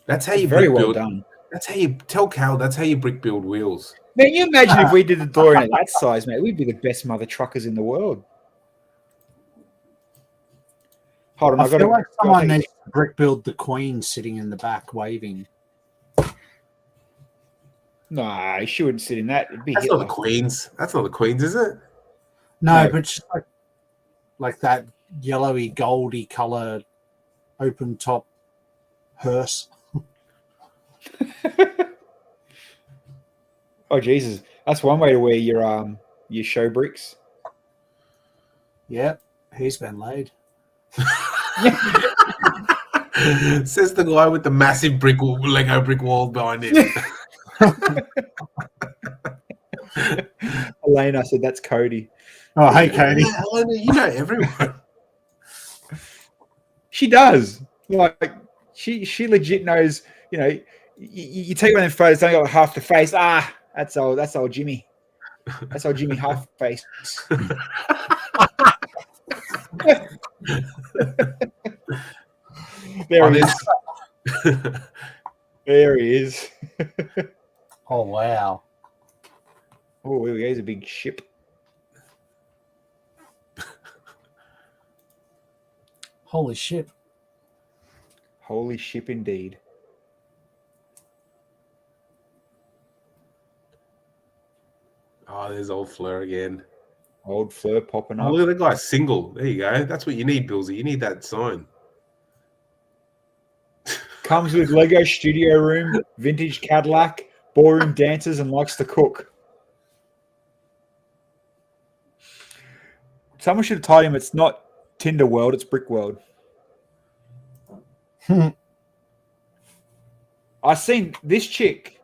That's how you Very brick well build. done. That's how you tell Cal. That's how you brick build wheels. Man, you imagine if we did the DeLorean at that size, mate. We'd be the best mother truckers in the world. Hold on, I feel like someone take- needs to brick build the Queen sitting in the back waving. No, she wouldn't sit in that. It'd be That's not Hitler. the Queens. That's not the Queens, is it? No, No. but just like that yellowy, goldy colour open top hearse. Oh Jesus, that's one way to wear your show bricks. Yep, he's been laid. Says the guy with the massive Lego brick wall behind him. Elena said that's Cody. Oh, hey, Cody. You know everyone. She does. Like she legit knows. You know, you take one of them photos, they only got half the face. Ah, that's old Jimmy. That's old Jimmy half face. There he is. There he is. Oh, wow. Oh, here we go. He's a big ship. Holy shit. Holy ship indeed. Oh, there's old Fleur again. Old Fleur popping up. Oh, look at the guy single. There you go. That's what you need, Bilsy. You need that sign. Comes with Lego studio room, vintage Cadillac, ballroom dancers, and likes to cook. Someone should have told him it's not Tinder World, it's Brick World. I seen this chick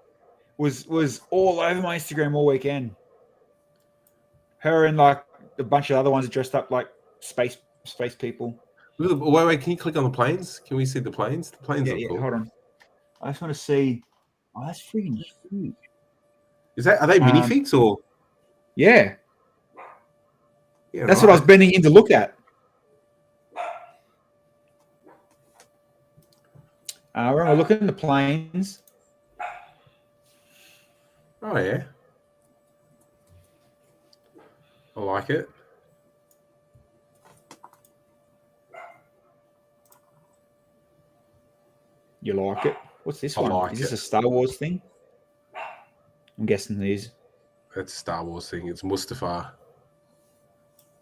was all over my Instagram all weekend. Her and like a bunch of other ones dressed up like space people. Wait, can you click on the planes? Can we see the planes? The planes are cool. Hold on. I just want to see. Oh, that's freaking huge. Are they minifigs or? Yeah. That's what I was bending in to look at. We're going to look at the planes. Oh, yeah. I like it. You like it? What's this I one? like Is this it. a Star Wars thing? I'm guessing it is. That's a Star Wars thing. It's Mustafar.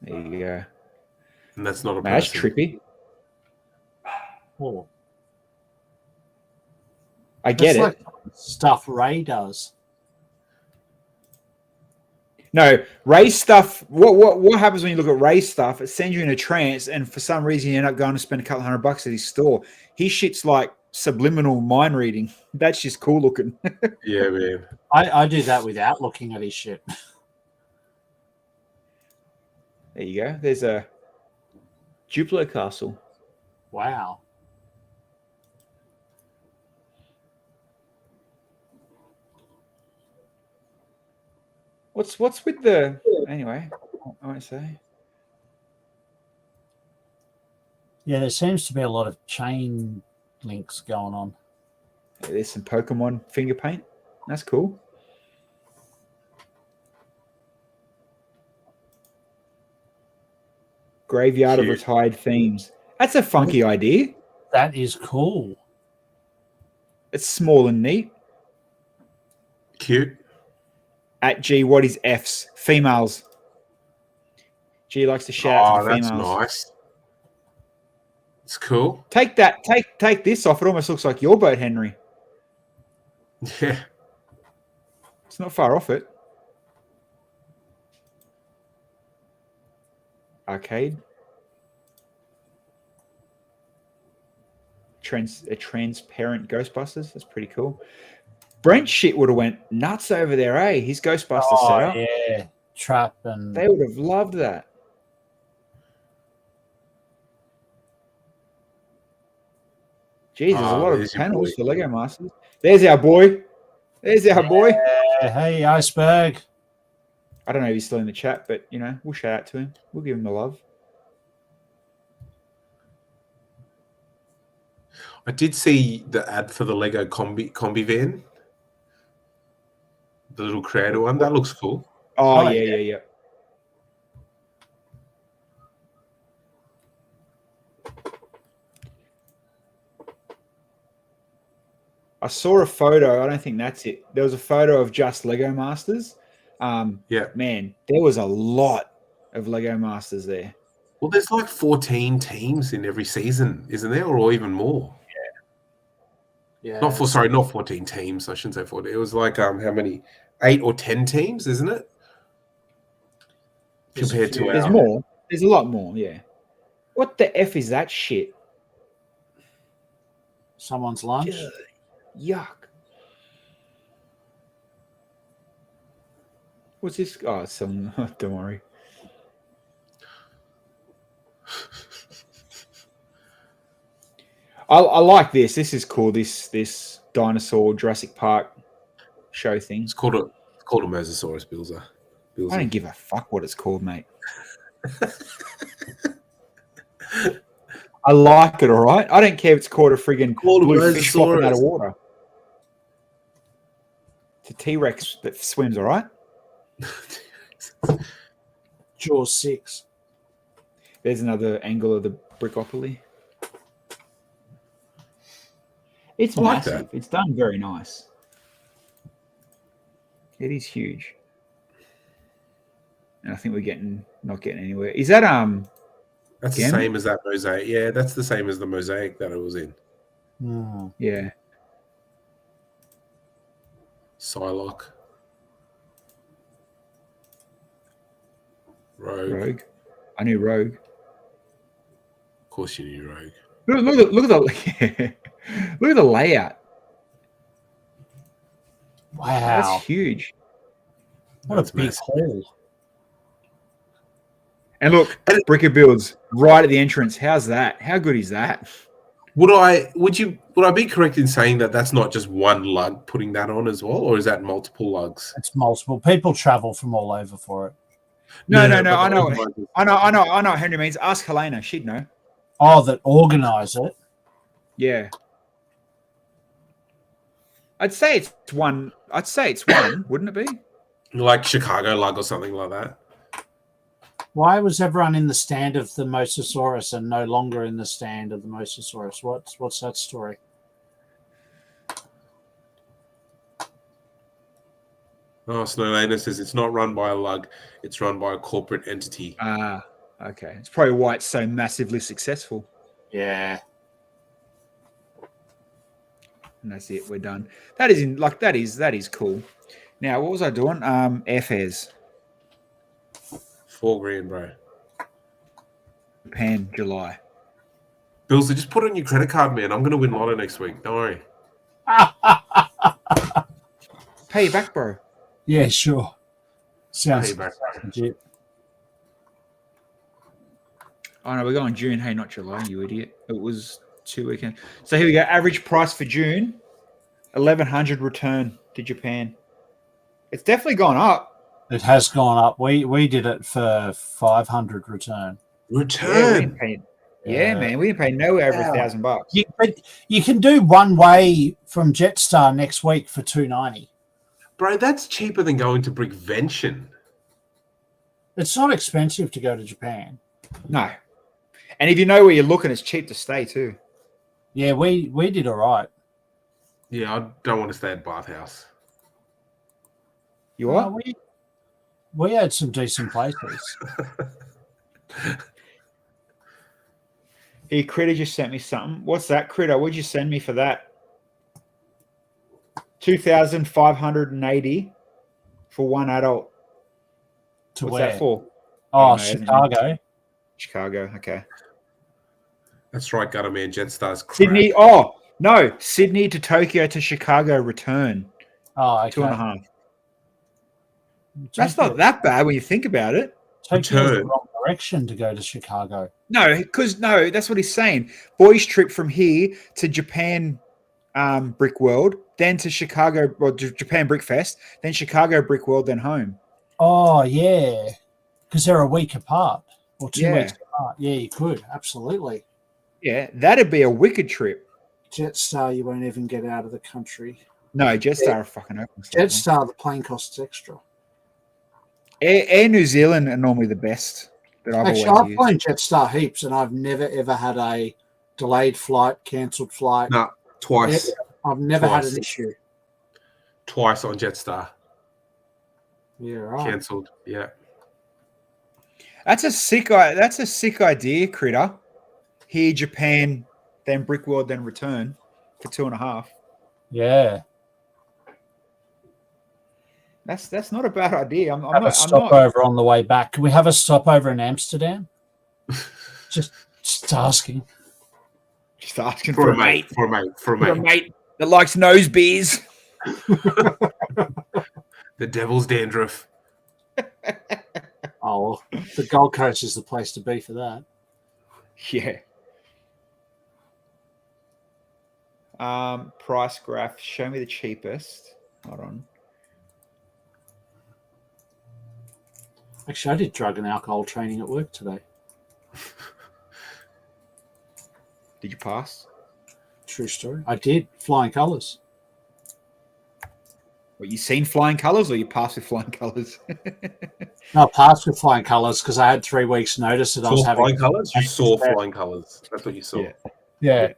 There you go. And that's not a That's person. trippy. Oh. I get That's it. like stuff Ray does. No, Ray's stuff. What happens when you look at Ray's stuff? It sends you in a trance, and for some reason you end up going to spend a couple $100 at his store. His shit's like subliminal mind reading. That's just cool looking. Yeah, man. I do that without looking at his shit. There you go. There's a Duplo castle. Wow. What's with the anyway? I won't say. Yeah, there seems to be a lot of chain links going on. Yeah, there's some Pokemon finger paint. That's cool. Graveyard of Retired Themes. That's a funky idea. That is cool. It's small and neat. Cute. At G, what is F's? Females. G likes to shout out to the females. That's nice. It's cool. Take that. Take this off. It almost looks like your boat, Henry. Yeah. It's not far off it. Arcade. A transparent Ghostbusters. That's pretty cool. Brent shit would have went nuts over there, eh? His Ghostbuster setup. Yeah. Trap and They would have loved that. Jeez, there's a lot of panels for Lego Masters. There's our boy. There's our boy. Hey, Iceberg. I don't know if he's still in the chat, but you know, we'll shout out to him. We'll give him the love. I did see the ad for the Lego combi van. The little creator one. That looks cool. Oh, yeah. I saw a photo. I don't think that's it. There was a photo of just Lego Masters. Yeah. Man, there was a lot of Lego Masters there. Well, there's like 14 teams in every season, isn't there, or even more? Yeah. Not 14 teams. I shouldn't say 14. It was like how many? 8 or 10 teams, isn't it? There's a Compared to few. There's our more. There's a lot more. Yeah. What the f is that shit? Someone's lunch. Yuck. What's this? Oh, some. Don't worry. I like this. This is cool. This dinosaur Jurassic Park show thing. It's called a Mosasaurus, Bilsy. I don't give a fuck what it's called, mate. I like it, all right? I don't care if it's called a friggin' blue fish flopping out of water. It's a T-Rex that swims, all right? Jaws 6. There's another angle of the Brickopoly. It's massive. Like it's done very nice. It is huge. And I think we're not getting anywhere. Is that That's the same as that mosaic. Yeah, that's the same as the mosaic that it was in. Yeah. Psylocke. Rogue. I knew Rogue. Of course you knew Rogue. Look at the layout. Wow. That's huge. What a big hole. And look, Bricker builds right at the entrance. How's that? How good is that? Would I be correct in saying that that's not just one lug putting that on as well, or is that multiple lugs? It's multiple. People travel from all over for it. No. I know what Henry means. Ask Helena. She'd know. Oh, that organise it. Yeah. I'd say it's one, wouldn't it be? Like Chicago lug or something like that. Why was everyone in the stand of the Mosasaurus and no longer in the stand of the Mosasaurus? What's that story? Oh, Snowlander says it's not run by a lug, it's run by a corporate entity. Ah, okay. It's probably why it's so massively successful. Yeah. And that's it. We're done. That is cool. Now, what was I doing? Airfares. $4,000, bro. Japan, July. Bilsy, just put it on your credit card, man. I'm going to win lotto next week. Don't worry. Pay you back, bro. Yeah, sure. Sounds legit. Oh, no, we're going June. Hey, not July, you idiot. It was 2 weekends. So here we go. Average price for June, 1,100 return to Japan. It's definitely gone up. It has gone up. We did it for 500 return. Return. Yeah, man. We didn't pay nowhere over $1,000. You can do one way from Jetstar next week for $290. Bro, that's cheaper than going to Brickvention. It's not expensive to go to Japan. No. And if you know where you're looking, it's cheap to stay too. Yeah, we did all right. Yeah, I don't want to stay at Bathhouse. You what? We had some decent places. Hey, Critter just sent me something. What's that, Critter? What'd you send me for that? 2,580 for one adult. To What's where? that for? Oh, Chicago. Chicago, okay. That's right, Gutter Man. Jetstar's crap. Sydney. Oh, no. Sydney to Tokyo to Chicago return. Oh, okay. 2.5. That's not that bad when you think about it. Tokyo's the wrong direction to go to Chicago. No, that's what he's saying. Boys trip from here to Japan Brick World, then to Chicago, or Japan Brick Fest, then Chicago Brick World, then home. Oh, yeah. Because they're a week apart or 2 weeks apart. Yeah, you could. Absolutely. Yeah, that'd be a wicked trip. Jetstar, you won't even get out of the country. No, Jetstar are fucking open. Jetstar, the plane costs extra. Air New Zealand are normally the best that I've always I've used. flown Jetstar heaps, and I've never ever had a delayed flight, cancelled flight. No, twice. I've never had an issue. Twice on Jetstar. Yeah, right. Cancelled. Yeah. That's a sick idea, Critter. Here, Japan, then Brick World, then return for 2.5. Yeah. That's not a bad idea. I'm Have a not. I'm not. stopover on the way back. Can we have a stopover in Amsterdam? just asking. Just asking For a mate. For a For mate. a mate that likes nose beers. The devil's dandruff. Oh, the Gold Coast is the place to be for that. Yeah. Price graph. Show me the cheapest. Hold on. Actually, I did drug and alcohol training at work today. Did you pass? True story. I did. Flying colours. What, you seen flying colours or you passed with flying colours? No, I passed with flying colours because I had 3 weeks' notice that I was having flying colours. You saw flying colours. That's what you saw. Yeah.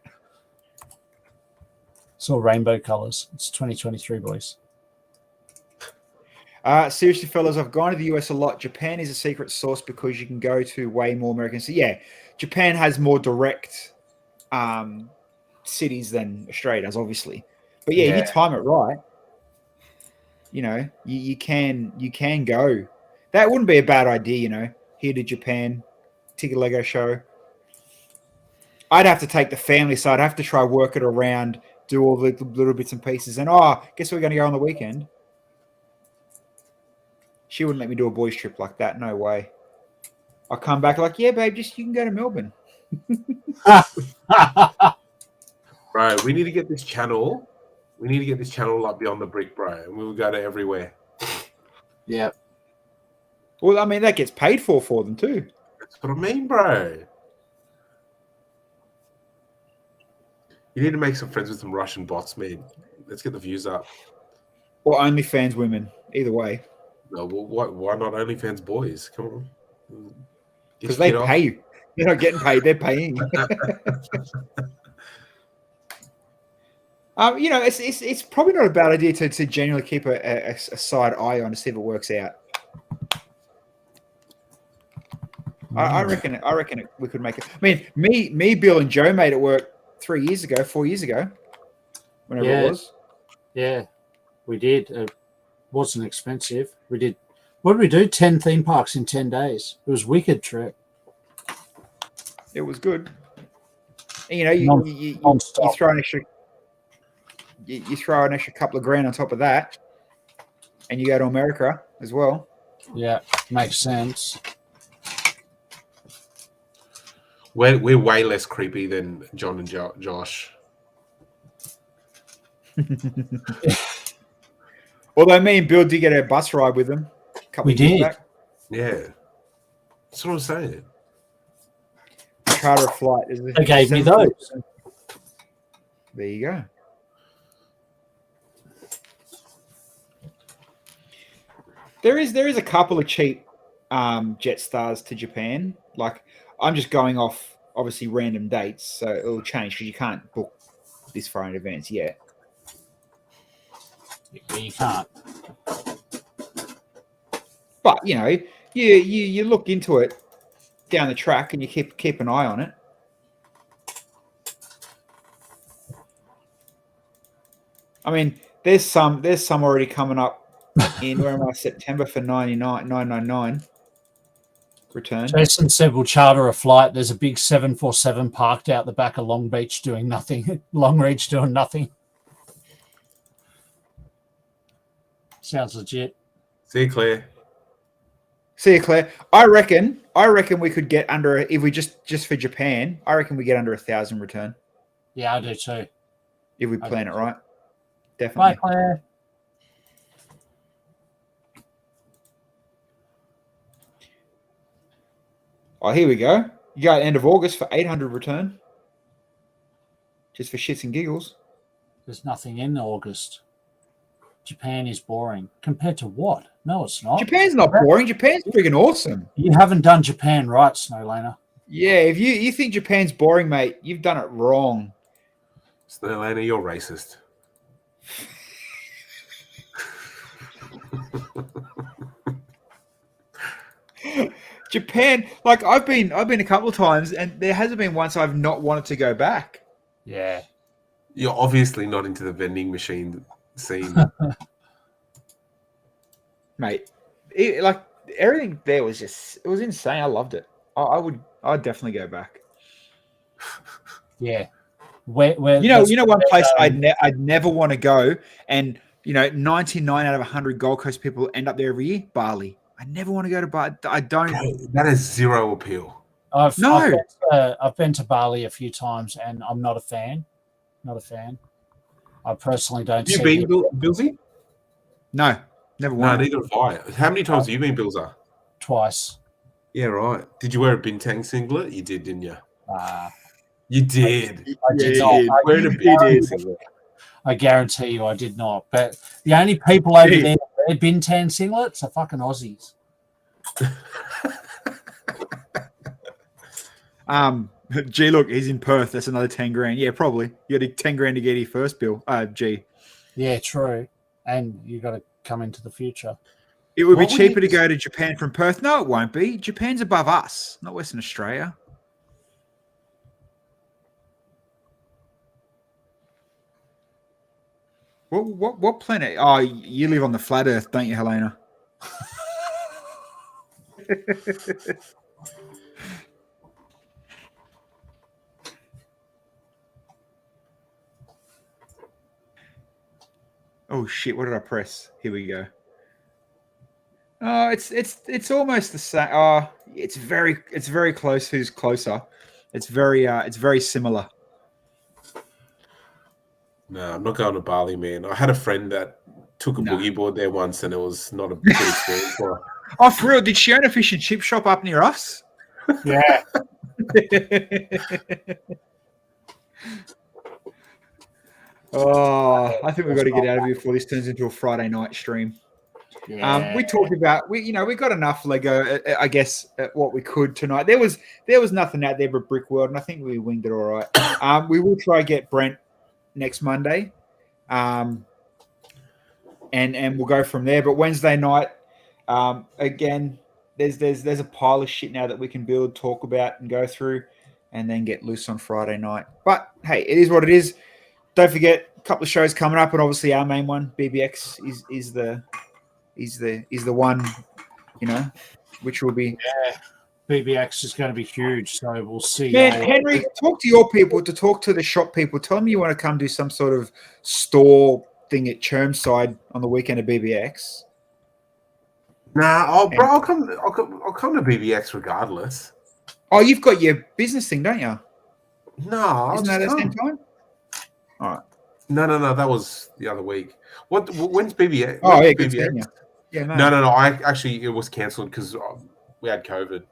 Saw rainbow colours. It's 2023, boys. Seriously, fellas, I've gone to the US a lot. Japan is a secret sauce because you can go to way more Americans. So yeah, Japan has more direct cities than Australia does, obviously. But yeah, if you time it right, you know, you can go. That wouldn't be a bad idea, you know. Here to Japan, take a Lego show. I'd have to take the family, so I'd have to try work it around, do all the little bits and pieces. And guess we're going to go on the weekend. She wouldn't let me do a boys' trip like that. No way. I'll come back like, yeah, babe, you can go to Melbourne. Bro, we need to get this channel. We need to get this channel like beyond the brick, bro. And we will go to everywhere. Yeah. Well, I mean, that gets paid for them too. That's what I mean, bro. You need to make some friends with some Russian bots, man. Let's get the views up. Or OnlyFans women. Either way. No, well, why not OnlyFans boys? Come on. Because they pay you. They're not getting paid. They're paying. You know, it's probably not a bad idea to genuinely keep a side eye on to see if it works out. I reckon we could make it. I mean, me, Bill, and Joe made it work 4 years ago, whenever it was. Yeah, we did. It wasn't expensive. We did. What did we do? 10 theme parks in 10 days. It was a wicked trip. It was good. And, you know, you throw an extra. You throw an extra couple of grand on top of that, and you go to America as well. Yeah, makes sense. We're way less creepy than John and Josh. Although me and Bill did get a bus ride with them a couple of years back. Yeah. That's what I'm saying. Charter a flight. They gave me those. There you go. There is a couple of cheap Jetsstars to Japan. Like, I'm just going off obviously random dates, so it'll change because you can't book this far in advance yet. You can't. But you know, you look into it down the track and you keep an eye on it. I mean, there's some already coming up in where am I? September for $999 return. Jason said we'll charter a flight. There's a big 747 parked out the back of Long Beach doing nothing. Long Reach doing nothing. Sounds legit. See you, Claire. I reckon we could get under, if we just for Japan, I reckon we get under 1,000 return. Yeah, I do too. If we plan it right. Definitely. Bye, Claire. Oh, here we go. You got end of August for 800 return. Just for shits and giggles. There's nothing in August. Japan is boring. Compared to what? No, it's not. Japan's not boring. Japan's freaking awesome. You haven't done Japan right, Snowlaner. Yeah, if you think Japan's boring, mate, you've done it wrong. Snowlaner, you're racist. Japan, like I've been a couple of times, and there hasn't been once I've not wanted to go back. Yeah. You're obviously not into the vending machine scene. Mate, like everything there was it was insane. I loved it. I'd definitely go back. Yeah. You know one place I'd never want to go, and 99 out of 100 Gold Coast people end up there every year. Bali. I never want to go to Bali. I don't. That has zero appeal. I've been to Bali a few times, and I'm not a fan. Not a fan. I personally don't. Have you been, Bilsy? No, never. No, neither have I. How many times have you been, Bilzer? Twice. Yeah, right. Did you wear a Bintang singlet? You did, didn't you? You did. I did not. Wearing a Bintang singlet. I guarantee you, I did not. But the only people over there that wear Bintang singlets are fucking Aussies. Gee, look, he's in Perth. That's another 10 grand. Yeah, probably. You got 10 grand to get here first, Bill. G. Yeah, true. And you got to come into the future. It would be cheaper to go to Japan from Perth. No, it won't be. Japan's above us, not Western Australia. What planet? Oh, you live on the flat Earth, don't you, Helena? Oh shit! What did I press? Here we go. Oh, it's almost the same. Oh, it's very close. Who's closer? It's very similar. No, I'm not going to Bali, man. I had a friend that took a boogie board there once, and it was not a good experience for her. Oh, for real? Did she own a fish and chip shop up near us? Yeah. Oh, I think we've got to get out of here before this turns into a Friday night stream. Yeah. We talked about we got enough Lego, I guess, at what we could tonight. There was nothing out there but Brick World, and I think we winged it all right. We will try get Brent next Monday, and we'll go from there. But Wednesday night, again, there's a pile of shit now that we can build, talk about, and go through, and then get loose on Friday night. But hey, it is what it is. Don't forget, a couple of shows coming up, and obviously our main one, BBX, is the one, which will be. Yeah, BBX is going to be huge, so we'll see. Man, Henry, talk to your people, to talk to the shop people. Tell them you want to come do some sort of store thing at Chermside on the weekend of BBX. Nah, I'll come to BBX regardless. Oh, you've got your business thing, don't you? No, isn't that at the same time? All right. No. That was the other week. When's BBX? Oh, yeah, BBX? Yeah, no. It was cancelled because we had COVID.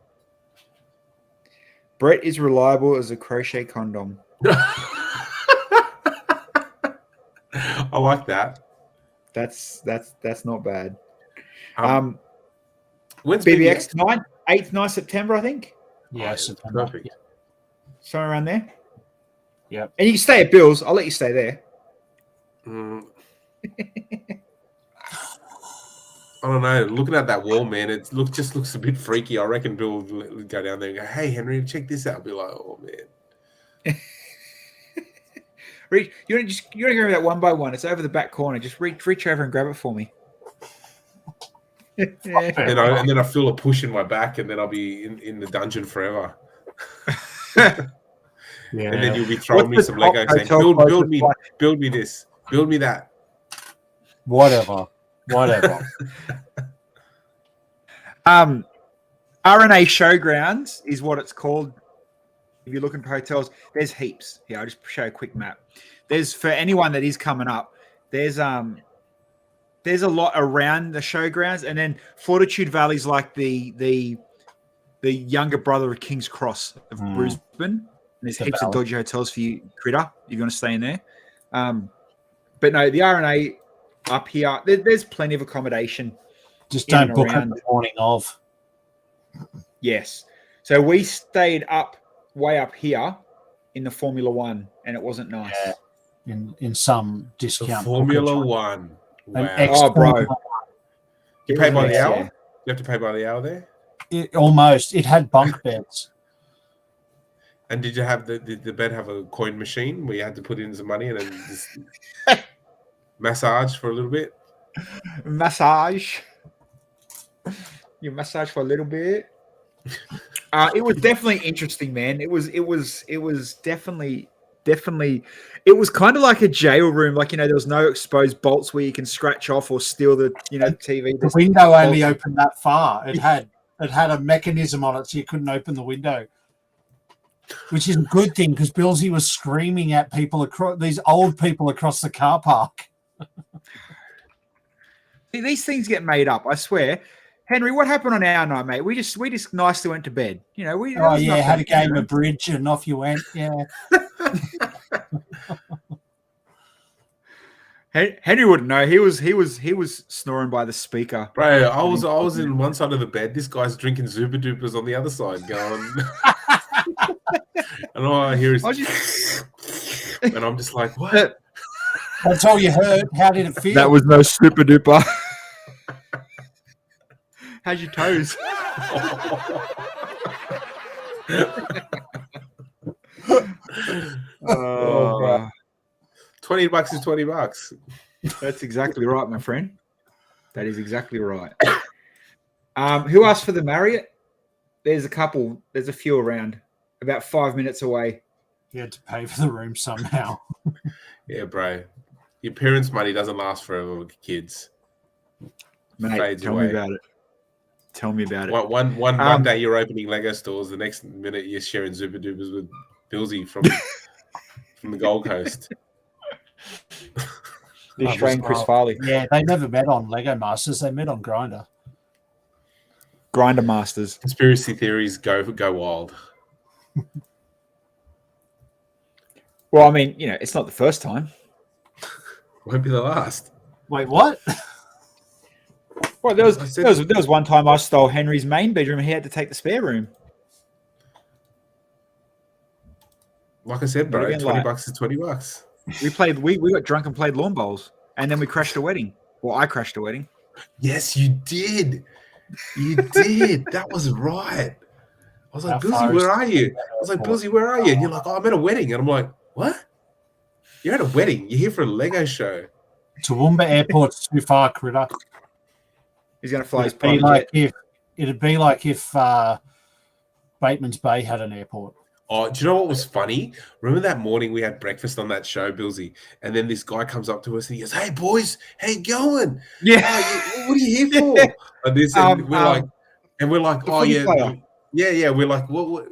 Brett is reliable as a crochet condom. I like that. That's not bad. When's BBX? 8th, 9th September, I think. Yeah, September. Perfect. Somewhere around there. Yeah. And you can stay at Bill's. I'll let you stay there. I don't know. Looking at that wall, man, just looks a bit freaky. I reckon Bill will go down there and go, "Hey, Henry, check this out." I'll be like, "Oh man." You want to go that one by one? It's over the back corner. Just reach over and grab it for me. and then I feel a push in my back, and then I'll be in the dungeon forever. Yeah. And then you'll be throwing me some Lego saying, build me this, build me that. Whatever. RNA Showgrounds is what it's called. If you're looking for hotels, there's heaps. Here, I'll just show a quick map. There's, for anyone that is coming up, there's a lot around the showgrounds, and then Fortitude Valley's like the younger brother of King's Cross of Brisbane. And there's heaps of dodgy hotels for you, Critter, if you want to stay in there. But no, the RNA up here, there's plenty of accommodation. Just don't book it the morning of. Yes. So we stayed way up here in the Formula One, and it wasn't nice. Yeah. In some discount. Formula One. Wow. Oh, bro. You pay by the hour? You have to pay by the hour there? It had bunk beds. And did you have the bed have a coin machine where you had to put in some money and then just massage for a little bit? Massage. You massage for a little bit. It was definitely interesting, man. It was definitely. It was kind of like a jail room. Like, there was no exposed bolts where you can scratch off or steal the TV. The window only opened that far. It had a mechanism on it, so you couldn't open the window, which is a good thing because Bilsy was screaming at these old people across the car park. These things get made up, I swear. Henry, what happened on our night, mate? We just nicely went to bed. Had a game of bridge and off you went. Yeah. Henry wouldn't know. He was snoring by the speaker. Bro, I was in one side of the bed. This guy's drinking Super Dupers on the other side, going. And all I hear is, and I'm just like, what? That's all you heard. How did it feel? That was no Super Duper. How's your toes? $20 is $20. That's exactly right, my friend. That is exactly right. Who asked for the Marriott? There's a couple. There's a few around. About 5 minutes away. You had to pay for the room somehow. Yeah, bro. Your parents' money doesn't last forever with kids. Mate, tell me about it. Tell me about it. One day you're opening Lego stores, the next minute you're sharing Super Dupers with Bilsy from the Gold Coast. The Australian Chris Farley. Yeah, they never met on Lego Masters. They met on Grindr. Grinder Masters. Conspiracy theories go wild. Well, I mean, it's not the first time. Won't be the last. Wait, what? Well, there was one time I stole Henry's main bedroom and he had to take the spare room. Like I said, bro, $20 is $20. We got drunk and played lawn bowls, and then we crashed a wedding. Well, I crashed a wedding. Yes, you did. You did. That was right. I was like, Bilsy, where are you? I was like, Bilsy, where are you? And you're like, oh, I'm at a wedding. And I'm like, what? You're at a wedding. You're here for a Lego show. Toowoomba Airport's too far, critter. He's going to fly his private jet. It'd be like if Bateman's Bay had an airport. Oh, do you know what was funny? Remember that morning we had breakfast on that show, Bilsy? And then this guy comes up to us and he goes, hey, boys, how you going? Yeah. What are you here for? And we're like, oh, yeah. Yeah. We're like, what?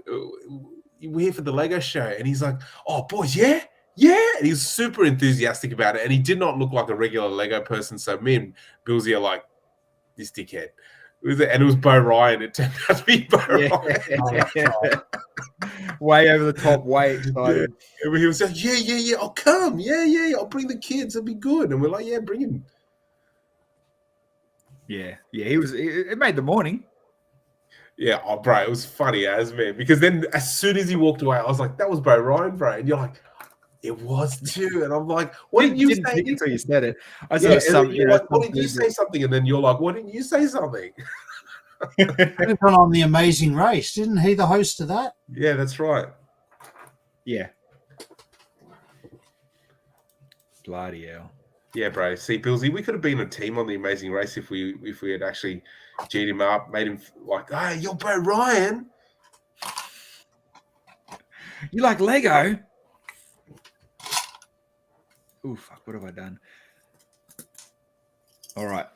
We're here for the Lego show. And he's like, oh, boys, yeah? Yeah. And he's super enthusiastic about it. And he did not look like a regular Lego person. So me and Bilsy are like, this dickhead. And it was Bo Ryan. It turned out to be Bo Ryan. Way over the top, way excited. Yeah. And he was like, yeah, I'll come. Yeah, I'll bring the kids. It'll be good. And we're like, yeah, bring him. Yeah. It made the morning. Yeah, oh, bro, it was funny as man. Because then as soon as he walked away, I was like, that was Bo Ryan, bro. And you're like, it was too. And I'm like, what did you say? Until you said it. I said something. Like, what did you say something? And then you're like, why didn't you say something? He'd gone on The Amazing Race. Didn't he the host of that? Yeah, that's right. Yeah. Bloody hell. Yeah, bro. See, Bilsy, we could have been a team on The Amazing Race if we had actually G'd him up, made him like, hey, you're Bo Ryan. You like Lego? Oh, fuck, what have I done? All right.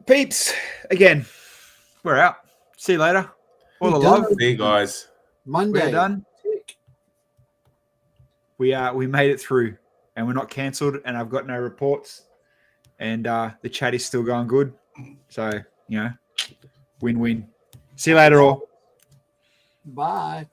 Peeps, again, we're out. See you later. All the love. See you guys. Monday. We're done. We made it through, and we're not cancelled, and I've got no reports, and the chat is still going good. So, win-win. See you later, all. Bye.